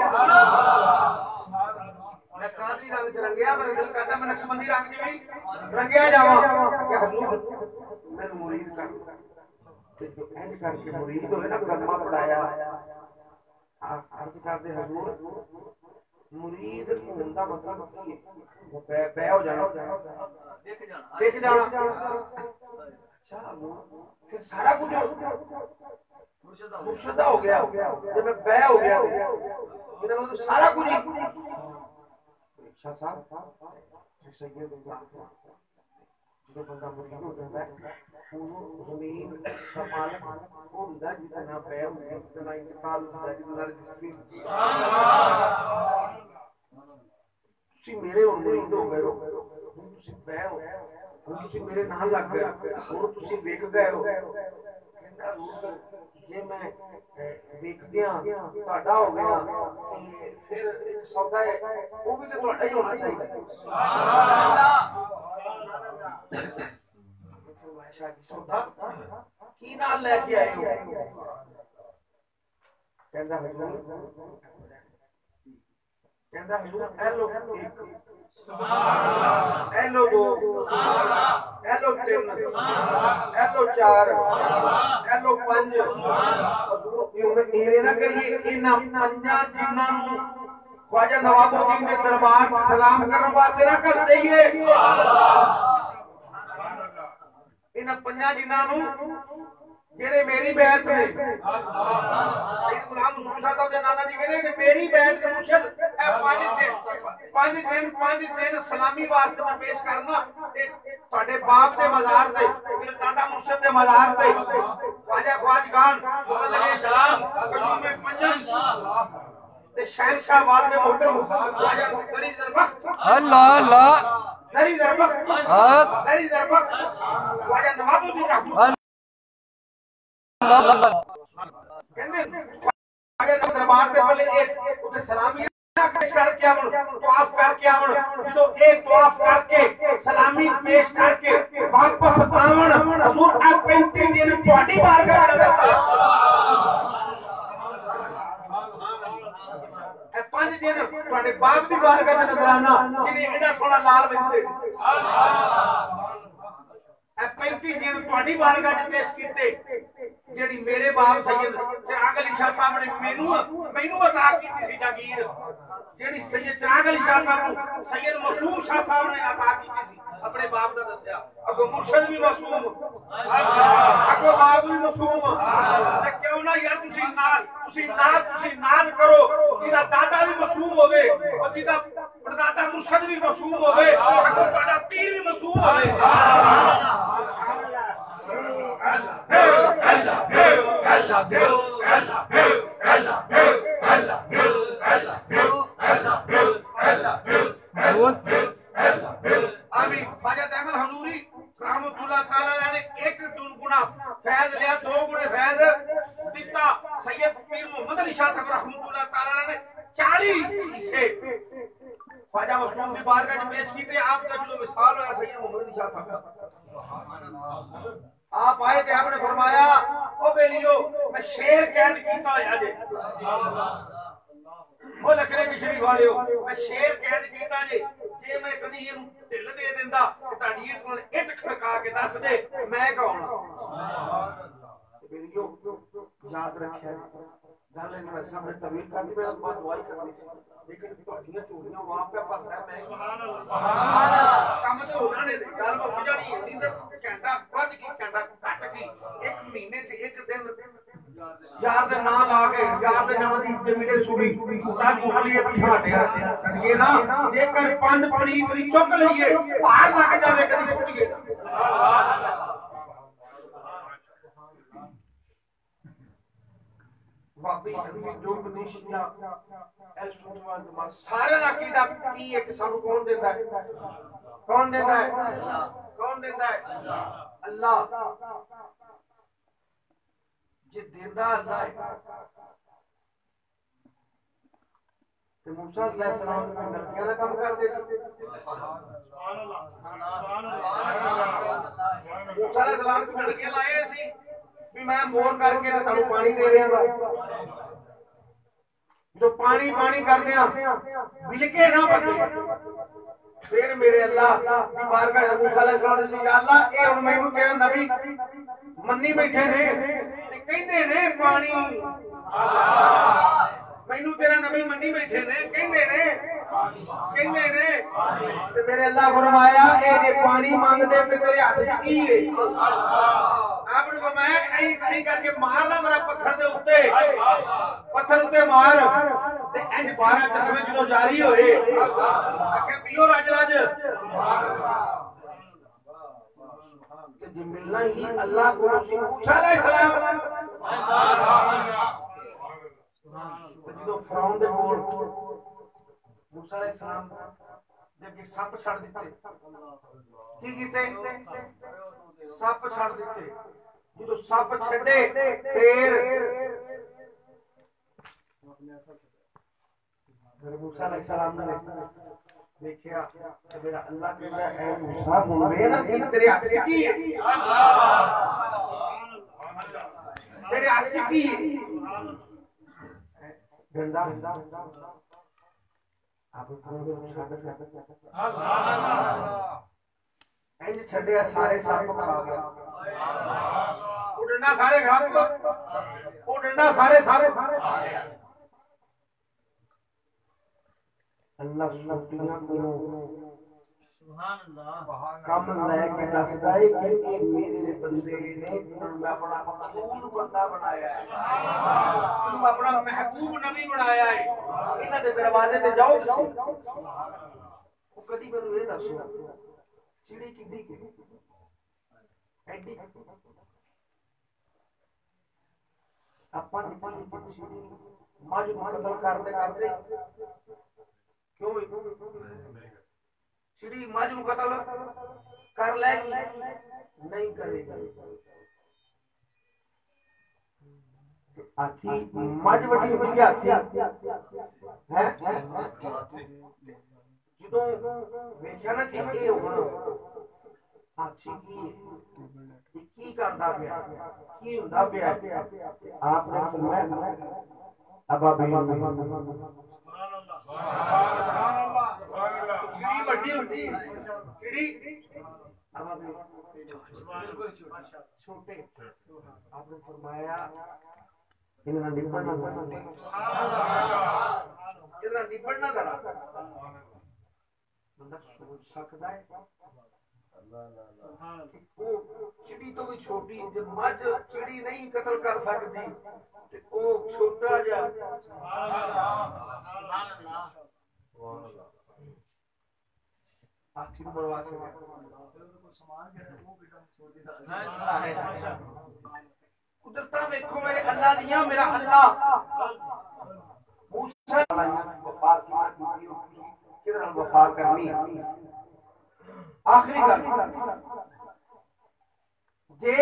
मैं कादरी रंग च रंगिया मेरा दिल करता है मैं नक्शबंदी रंग च भी रंगिया जाऊं कि हुजूर मैं मुरीद कर तो इंज करके मुरीद होए ना कलमा पढ़ाया अर्ज करदे हुजूर मुरीद होने का मतलब की है वो बे हो जाना देख जाना अच्छा फिर सारा कुछ मुर्शिदा हो गया जब मैं बे हो गया मेरा मतलब सारा कुछ शाह साहब सैयद जो बंदा मुरीद हो जाता है वो जमीन का मालिक होता जितना बे होता जितना इंतकाल होता जितना जिसकी तुसी मेरे और मुरीद हो गए हो तुसी बे हो तुसी मेरे नाल लग गए और तुसी वेख गए हो कहंदा जे मैं वेख गया ਤੁਹਾਡਾ हो गया ते फिर एक सौदा है वो भी तो ਤੁਹਾਡਾ ही होना चाहिए सौदा की नाल लेके आए हो कहंदा हुजूर एलो एक एलो दो एलो तीन एलो चार एलो पांच इवें ना करिए इन्हां पंजां जिन्हां नूं ख्वाजा नवाबुद्दीन दे दरबार च सलाम करन वास्ते ना कर दईए इन्हां पंजां जिन्हां नूं जेड़े मेरी बैत ने सैयद गुलाम रसूल शाह साहब दे नाना जी कहंदे कि मेरी बैत दे मुर्शिद ए पांच दिन सलामी वास्ते मैं पेश करना ਤੁਹਾਡੇ ਬਾਪ ਦੇ ਮਜ਼ਾਰ ਤੇ ਮੇਰੇ ਦਾਦਾ ਮੁਰਸ਼ਿਦ ਦੇ ਮਜ਼ਾਰ ਤੇ ख्वाजा ख्वाजगान अलैहि सलाम कजूम में पंजम ते शहंशाह वाल में मोहतरम ख्वाजा मुक्तरी ज़रबख्त अल्लाह अल्लाह ज़री ज़रबख्त ख्वाजा नवाबुद्दीन रहमतुल्लाह कहंदे अगर दरबार के पहले एक उसे सलामी पेश करके आवन तवाफ करके आवन जो एक तवाफ करके सलामी पेश करके वापस आवन हुजूर आ 35 दिन ਤੁਹਾਡੀ बारगाह में नजर ए 5 दिन ਤੁਹਾਡੇ बाप ਦੀ बारगाह में नजर आना जिन्हें एडा सोना लाल बिंदे ए 35 दिन ਤੁਹਾਡੀ बारगाह में पेश कीते जेड़ी मेरे बाप सैयद चिराग अली शाह साहब ने मैनू अता कीती सी जागीर जेड़ी सैयद चिराग अली शाह साहब को सैयद मासूम शाह साहब ने अता कीती सी अपने बाप दा दसया अगो मुर्शिद भी मासूम अगो बाप भी मासूम ते क्यों ना यार तुसी नाज करो जिदा दादा भी मासूम होवे और जिदा परदादा मुर्शिद भी मासूम होवे अगो तोड़ा पीर भी मासूम होवे आप आए थे आपने फरमाया ओ बेलियो मैं शेर कैद कीता होया जे ओ लखने की शरीफ वाले हो मैं शेर कैद कीता जे मैं कदी इनु ढिल दे देंदा ते ताडी इट कोल इट खड़का के दस दे मैं कौन बेलियो याद रखिया गल इन्होंने सामने तवील करनी मेरा बात दुआई करनी सी लेकिन ਤੁਹਾਡੀਆਂ ਚੋਰੀਆਂ वहां पे भरता मैं सुभान अल्लाह सुभान अल्लाह ਕੰਮ ਤੇ ਹੋ ਜਾਣੇ ਗੱਲ ਮੁੱਕ ਜਾਣੀ ਹੈ ਨੀਂਦ ਘੰਟਾ ਵੱਧ ਕੀ ਘੰਟਾ ਘੱਟ ਕੀ ਇੱਕ ਮਹੀਨੇ ਚ ਇੱਕ ਦਿਨ ਯਾਰ ਦੇ ਨਾਂ ਲਾ ਕੇ ਯਾਰ ਦੇ ਨਾਂ ਦੀ ਜਮੀਲੇ ਸੂਰੀ ਛੋਟਾ ਝੋਲੀਏ ਬਿਠਾਟਿਆ ਕਰੀਏ ਨਾ ਜੇਕਰ ਪੰਜ ਪਰੀਤ ਦੀ ਚੁੱਕ ਲਈਏ ਭਾਰ ਲੱਗ ਜਾਵੇ ਕਦੀ ਛੁੱਟੀਏ बाबी जो मनीषिया एल सुतमान जमात सारे दा कीदा की है कि सानू कौन देता है कौन देता है कौन देता है अल्लाह जे देंदा अल्लाह है ते मूसा अलैहिस्सलाम ने नलकियां दा काम कर दे सुभान अल्लाह सुभान अल्लाह मूसा अलैहिस्सलाम को नलकियां लाए सी भी मैं मोर करके ते तानू पानी दे रहा जो पानी पानी करदे आ बिलके ना बंदे फिर मेरे अल्लाह दी बारगाह मूसा अलैहिस्सलाम ने या अल्लाह ए हुन मैनू तेरा नबी मन्नी बैठे ने ते कहंदे ने पानी मैनू तेरा नबी मन्नी बैठे ने कहंदे ने ते मेरे अल्लाह फरमाया ए जे पानी मांगदे ते तेरे हाथ च की है आपने फरमाया ऐ करके मारना जरा पत्थर उत्ते मार ते इंज 12 चश्मे जो जारी होए आखे पियो राज राज ते जे मिलना ही अल्लाह को मूसा अलैहिस्सलाम जो फरौन दे कोल मूसा अलैहिस्सलाम जब सप छड़ दिते की कीते सप छड़ दिते जो सप छड़े फिर मूसा अलैहिस्सलाम ने देखिया मेरा अल्लाह कहता है मूसा हुन वे ना की तेरे हाथ से की तेरे हाथ से की डंडा आप इंज छड़िया सारे सप खा गया वो डंडा सारे सप वो डंडा सारे सप अल्लाह सुब्हान अल्लाह कम लेके दसदा है कि ये मेरे बंदे ने मैं अपना मकबूल बंदा बनाया है तुम अपना महबूब नबी बनाया है इन्हां दे दरवाजे ते जाओ तुसी ओ कदी मेनू ये दसो चिड़ी किड्डी के एडी अपन निकली चिड़ी मज कतल करते करते क्यों चिड़ी मज नूं कतल कर लेगी नहीं करेगी हाथी मज वड्डी हुई कि हाथी है ਜਦੋਂ ਵੇਖਿਆ ਨਾ ਕਿ ਇਹ ਹੁਣ ਹਾਥੀ ਕੀ ਕਰਦਾ ਪਿਆ ਕੀ ਹੁੰਦਾ ਪਿਆ आपने फरमाया अबाबील चिड़ी बड़ी होती है चिड़ी अबाबील बिल्कुल छोटे आपने फरमाया इन्हें निपटना इन्हें निपटना करा बंदा सोच सकता है चिड़ी तो भी छोटी जब मज चिड़ी नहीं कतल कर सकती तो छोटा जा हाथी को बढ़वा सके कुदरता देखो मेरे अल्लाह दिया मेरा अल्लाह मूसा वफा किधर वफा करनी आखिरी गल जे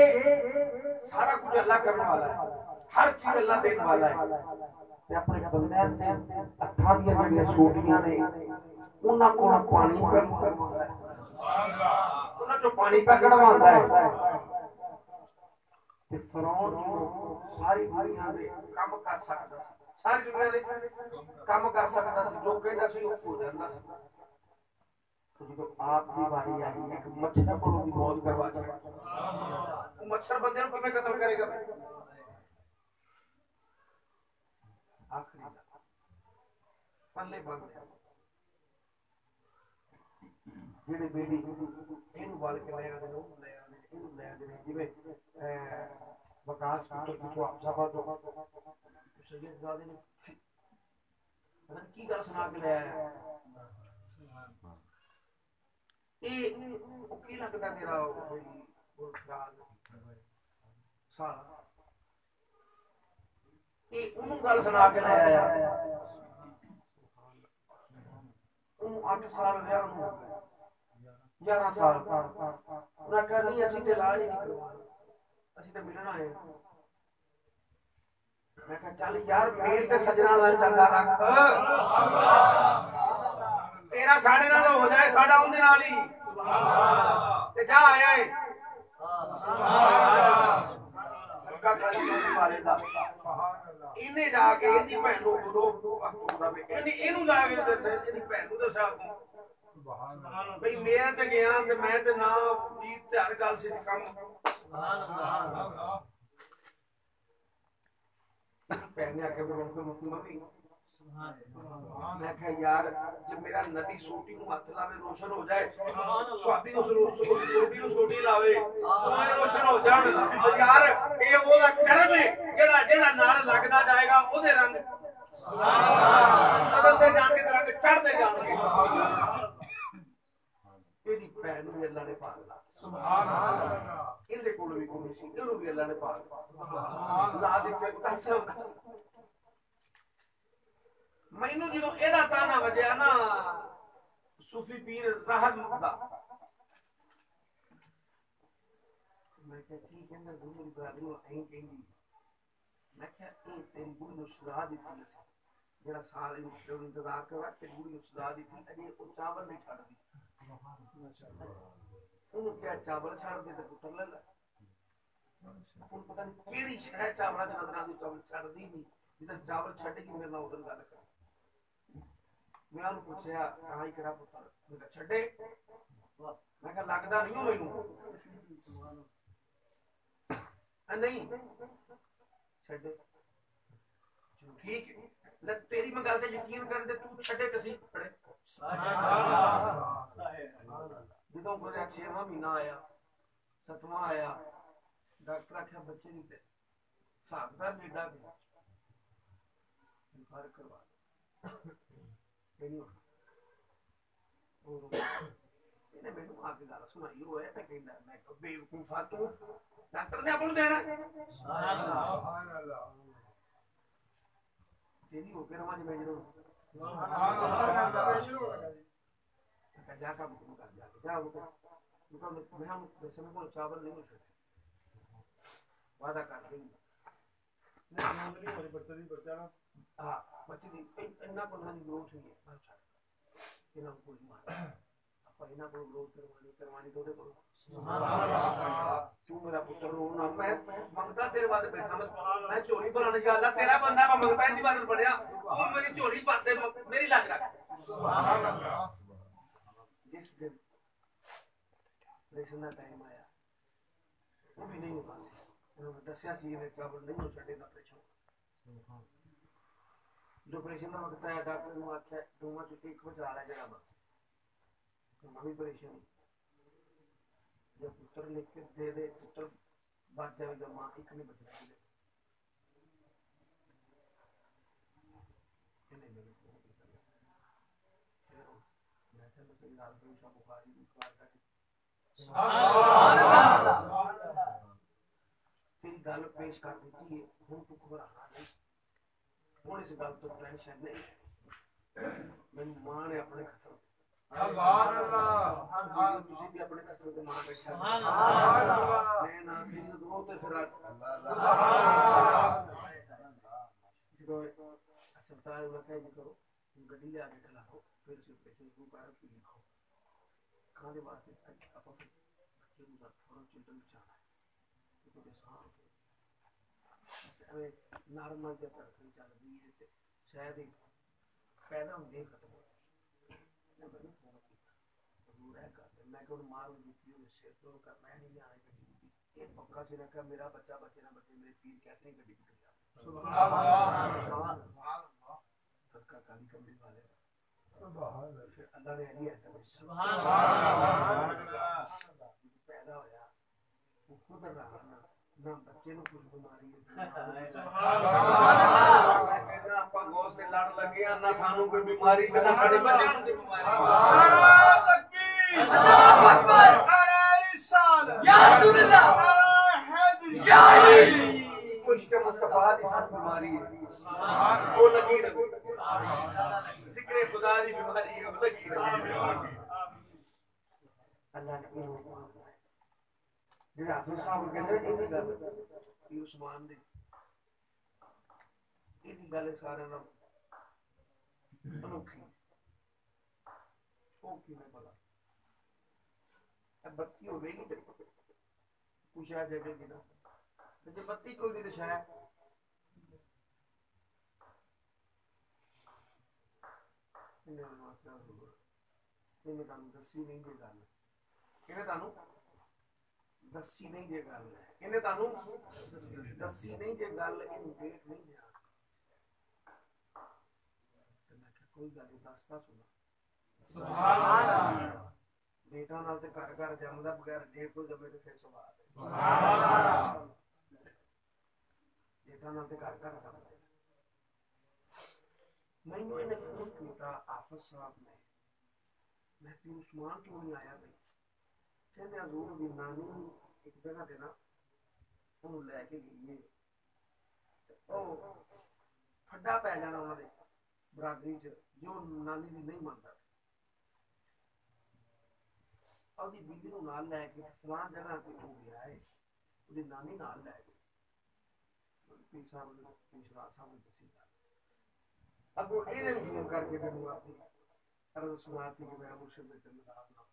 सारा कुछ अल्लाह करने वाला है हर चीज अल्लाह देने वाला है ते अपने बंदे ने अखां दी जेड़ियां सूटियां ने उन्हां कोल पानी पे उन्हां चों पानी पे कढवांदा है ते फरौन सारी दुनिया दे काम कर सकदा सारी दुनिया दे काम कर सकदा सी जो कहंदा सी वो हो जांदा सी तो आपकी बारी आई एक मच्छर को भी मौत करवा छड़ा वो मच्छर बंदे को किवें कत्ल करेगा आखिरी पल्ले बंद जेड़े बेड़ी इन वाल के ले आने नो ले आने इन ले आने जिवें वकास को आप सभा तो सैयद जादे ने पता की गल सुना के ले आया की लगता तेरा गल सुना के लाया 8 साल 11 साल उन्हें कहा नहीं असी तो इलाज नहीं करवा असी तो मिलना है मैं कहा चल यार मेल ते सजना नाल चंगा रख तेरा साढ़े नाल हो जाए साढ़ा उनदे नाल ही ते जा आया है सरका काली मारे दा इने जाके इदी भैन नु दो चोदा पे इने इनु जाके इदी भैन नु दसा को भाई मैं ते गया ते मैं ते ना जीत ते हर गल सी काम सुभान अल्लाह पहले आके उनको मम्मी मैं कहा यार जब मेरा नदी सोटी को हाथ लावे रोशन हो जाए स्वाबी उस सोटी को सोटी लावे तो मैं रोशन हो जाण और यार ये ओदा कर्म है जेड़ा जेड़ा नाल लगदा जाएगा ओदे रंग सुभान अल्लाह बदलते जान के रंग चढ़दे जाणगे तेरी भैन नूं अल्लाह ने पाल ला सुभान अल्लाह इहदे कोल भी कोई सी इहनूं भी अल्लाह ने पाल ला दित्ते दस मैनू जो एदा ताना वजया ना सूफी पीर ज़ाहद दा मैं क्या ठीक है ना गुरु इब्राहिम ऐं कहंदी मैं क्या ए तेरी गुरु नु सदा दी थी जेड़ा साल इन इंतजार करवा ते गुरु नु सदा दी थी अजे ओ चावल नहीं छड़दी उन्होंने क्या चावल छड़ दे ते पुत्र ले ला उन पता नहीं केड़ी शह चावल दी नजर आंदी चावल छड़दी नहीं जिदा चावल छड़ेगी मेरे नाल उधर गल कर मैं उन्हें पूछया हां ही करा पुत्र मैं कहा छड़े मैं कहा लगदा नहीं हो मैनू नहीं छड़े ठीक ले तेरी मैं गल ते यकीन कर दे तू छड़े ते सी खड़े ਜਦੋਂ ਗੁਜ਼ਰਿਆ 6ਵਾਂ ਮਹੀਨਾ ਆਇਆ 7ਵਾਂ ਆਇਆ ਡਾਕਟਰ ਆਖਿਆ ਬੱਚੇ ਨਹੀਂ ਤੇ ਹਿਸਾਬ ਦਾ ਬੇਟਾ ਗਿਆ ਫਰਕ ਕਰਵਾ ਇਹਨੇ ਮੈਨੂੰ ਆ ਕੇ ਗੱਲ ਸੁਣਾਈ ਹੋਇਆ ਤੇ ਕਹਿੰਦਾ ਮੈਂ ਕਿ ਬੇਵਕੂਫਾ ਤੂੰ ਡਾਕਟਰ ਨੇ ਆਪਾਂ ਨੂੰ ਦੇਣਾ ਸੁਭਾਨ ਅੱਲਾਹ ਤੇਰੀ ਹੋ ਕੇ ਰਵਾਂ ਮੈਂ ਜਦੋਂ जा का हुक्म कर दिया क्या हुक्म मैं हम दसवें को चावल नहीं छड़े वादा कर देंगे नॉर्मली हमारे बच्चे दी बच्चा ना हां बच्चे दी इतना कोना दी ग्रोथ हुई है अच्छा इना को मार ਆਪਾਂ ਇਹਨਾਂ ਕੋਲ ਗਰੋਥ ਕਰਵਾਣੀ ਤੁਹਾਡੇ ਕੋਲ ਸੁਭਾਨ ਅੱਲਾਹ ਤੂੰ ਮੇਰਾ ਪੁੱਤਰ ਰੋਣਾ ਮੈਂ ਮੰਗਦਾ ਤੇਰੇ ਬਾਅਦ ਬੈਠਾ ਮੈਂ ਝੋਲੀ ਭਰਾਣੇ ਜਾ ਅੱਲਾ ਤੇਰਾ ਬੰਦਾ ਮੈਂ ਮੰਗਦਾ ਇਹਦੀ ਬਾਤ ਬਣਿਆ ਤੂੰ ਮੇਰੀ ਝੋਲੀ ਭਰ ਦੇ ਮੇਰੀ ਲੱਗ ਰੱਖ ਸੁਭਾਨ ਅੱਲਾਹ ਜਿਸ ਦਿਨ ਰੇਸ਼ਨ ਦਾ ਟਾਈਮ ਆਇਆ ਉਹ ਵੀ ਨਹੀਂ ਹੋਣਾ ਸੀ ਉਹਨੇ ਦੱਸਿਆ ਸੀ ਇਹ ਟਰਬਲ ਨਹੀਂ ਹੋ ਛੱਡੇ ਨਾ ਪ੍ਰੇਸ਼ਨ जो ऑपरेशन का वक्त आया डॉक्टर ने आख्या दोवां चों एक बचा लै जरा बस मैं भी परेशान जब पुत्र लिख के दे दे पुत्र बच जाएगा मां एक नहीं बचना इन्हें मेरे को मैं तो तेरी लाल पे सा बुखारी बुखार का सुभान अल्लाह तेरी गल पेश कर दी है हुन तू घबराना नहीं ਹੁਣ ਇਸ ਗੱਲ ਤੋਂ ਟੈਨਸ਼ਨ ਨਹੀਂ ਮੈਨੂੰ ਮਾਂ ਨੇ ਆਪਣੇ ਖਸਮ ਸੁਭਾਨ ਅੱਲਾਹ ਤੁਸੀਂ ਵੀ ਆਪਣੇ ਖਸਮ ਤੇ ਮਾਂ ਬੈਠਾ ਸੁਭਾਨ ਅੱਲਾਹ ਮੈਂ ਨਾ ਸੀ ਦੋ ਤੇ ਫਿਰ ਜਦੋਂ ਹਸਪਤਾਲ में कह जी करो ਗੱਡੀ ਲਿਆ ਕੇ ਖਲਾਓ ਫਿਰ ਸੇ ਪੇਸ਼ੈਂਟ ਨੂੰ ਬਾਹਰ ਕੀ ਲਿਖੋ ਖਾਣੇ ਵਾਸਤੇ ਆਪਾਂ ਬੱਚੇ ਨੂੰ ਥੋੜਾ ਚਿੰਤਨ ਚਾਹਣਾ ਹੈ ਕਿਉਂਕਿ ਸਾਹ नॉर्मल जब धड़कन चल रही है तो शायद ही पैदा होंगे खत्म हो मैं फोन किया जरूर है कर मैं कि मार दुखी हो सिर तो कर मैं नहीं आने गड्डी ये पक्का से रखा मेरा बच्चा बच्चे ना बच्चे मेरे पीर कैसे नहीं गड्डी निकल सुभान अल्लाह सदका काली कमरे वाले फिर अल्लाह ने नहीं है सुभान अल्लाह पैदा होया वो खुद रहा ना ना बच्चे ਨੂੰ ਕੁਝ ਬਿਮਾਰੀ ਹੈ ਸੁਭਾਨ ਅੱਲਾਹ ਮੈਂ ਕਹਿੰਦਾ ਆਪਾਂ ਗੋਸ ਤੇ ਲੜ ਲੱਗੇ ਆ ਨਾ ਸਾਨੂੰ ਕੋਈ ਬਿਮਾਰੀ ਤੇ ਨਾ ਸਾਡੇ ਬੱਚਿਆਂ ਨੂੰ ਕੋਈ ਬਿਮਾਰੀ ਨਾਰਾ ਤਕਬੀਰ ਅੱਲਾਹੁ ਅਕਬਰ ਨਾਰਾ ਰਿਸਾਲਤ या रसूल अल्लाह नारा हैदर या अली कुछ के मुस्तफा दी सन बीमारी है सुभान वो लगी रहे जिक्र खुदा दी बीमारी है वो लगी रहे अल्लाह ने ਜਿਹੜੇ ਹਾਫਿਜ਼ ਸਾਹਿਬ ਕਹਿੰਦੇ ਇਹਦੀ ਗੱਲ ਇਹ ਉਸਮਾਨ ਦੀ ਇਹਦੀ ਗੱਲ ਸਾਰਿਆਂ ਨਾਲ ਅਨੋਖੀ ਉਹ ਕਿਵੇਂ ਬਲਾ अब बत्ती होगी तो कुछ आ जाएगी ना तो जब बत्ती कोई नहीं तो शायद दसी नहीं जे गल किने तानू दसी नहीं जे गल किने तानू दसी नहीं जे गल इनु डेट नहीं दिया तो मैं क्या कोई गल दसता सुना सुभान अल्लाह बेटा नाल ते घर घर जमदा बगैर डेट तो जमे तो फिर सवाल है सुभान अल्लाह बेटा नाल ते घर घर जमदा मैनू इन्हें फोन किया आफिस साहब ने मैं भी उस्मान क्यों नहीं आया भाई कहने हजूर दी नानी एक जगह पे ना उन्होंने लेके गई ओ ठंडा पै जाना उन्होंने बरादरी च जो नानी दी नहीं मानता ਉਹਦੀ ਬੀਬੀ ਨੂੰ ਨਾਲ ਲੈ ਕੇ ਫਲਾਣ ਜਗ੍ਹਾ ਤੇ ਹੋ ਗਿਆ ਹੈ ਉਹਦੀ ਨਾਨੀ ਨਾਲ ਲੈ ਕੇ ਪੀਰ ਸਾਹਿਬ ਨੇ ਪੁੱਛਿਆ ਸਾਹਿਬ ਨੇ ਦੱਸੀ ਅੱਗੋਂ ਇਹਨੇ ਫੋਨ ਕਰਕੇ ਮੈਨੂੰ ਆਪਣੀ ਅਰਜ਼ ਸੁਣਾਤੀ ਕਿ ਮੈਂ ਮੁਰਸ਼ਿਦ ਦੇ ਜਨਦਾਰ ਨਾਲ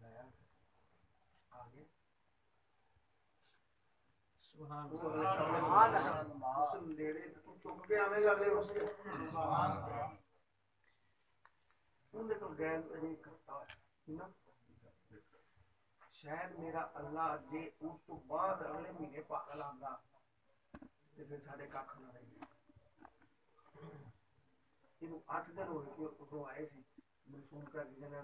ਲਾਇਆ ਆ ਗਏ ਸੁਭਾਨ ਅੱਲਾਹ ਉਸ ਨੇੜੇ ਤੂੰ ਚੁੱਕ ਕੇ ਆਵੇਂਗਾ ਅਗਲੇ ਉਸ ਸੁਭਾਨ ਅੱਲਾਹ उन्हें तो गैर नहीं करता है ना शायद मेरा अल्लाह जे उस तो बाद अगले महीने पागल आंदा ते फिर साडे कख ना रही इनु 8 दिन हो गए उधरों आए सी मैं फोन कर दिया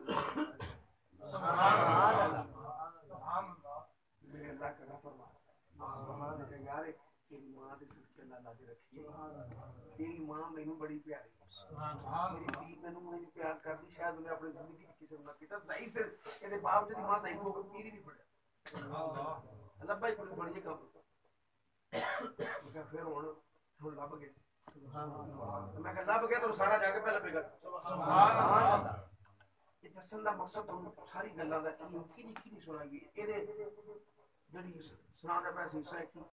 सुभान अल्लाह सुभान अल्लाह मेरे अल्लाह का फरमा सुभान अल्लाह यार तेरी मां दे सदके अल्लाह ला के रखी तेरी मां मैनू बड़ी प्यारी मेरी धी मैनू मेरी प्यार करती शायद उन्हें अपनी जिंदगी की किसी ना किया दाई से ਇਹਦੇ ਬਾਪ ਦੀ ਮਾਂ दाई को पीरी नहीं पड़े अल्लाह भाई कोई बड़ी काम मैं फिर हुन ਲੱਭ गए सुभान अल्लाह मैं ਲੱਭ गया तो सारा जाके पहले बेगा सुभान अल्लाह ਇਹ ਦੱਸਣ ਦਾ ਮਕਸਦ ਤੁਹਾਨੂੰ ਸਾਰੀ ਗੱਲਾਂ ਦਾ ਇਹ ਕੀ ਨਹੀਂ ਸੁਣਾਈ ਇਹਦੇ ਜਿਹੜੀ ਸੁਣਾਉਂਦਾ ਪਿਆ ਸੀ ਸਹਿ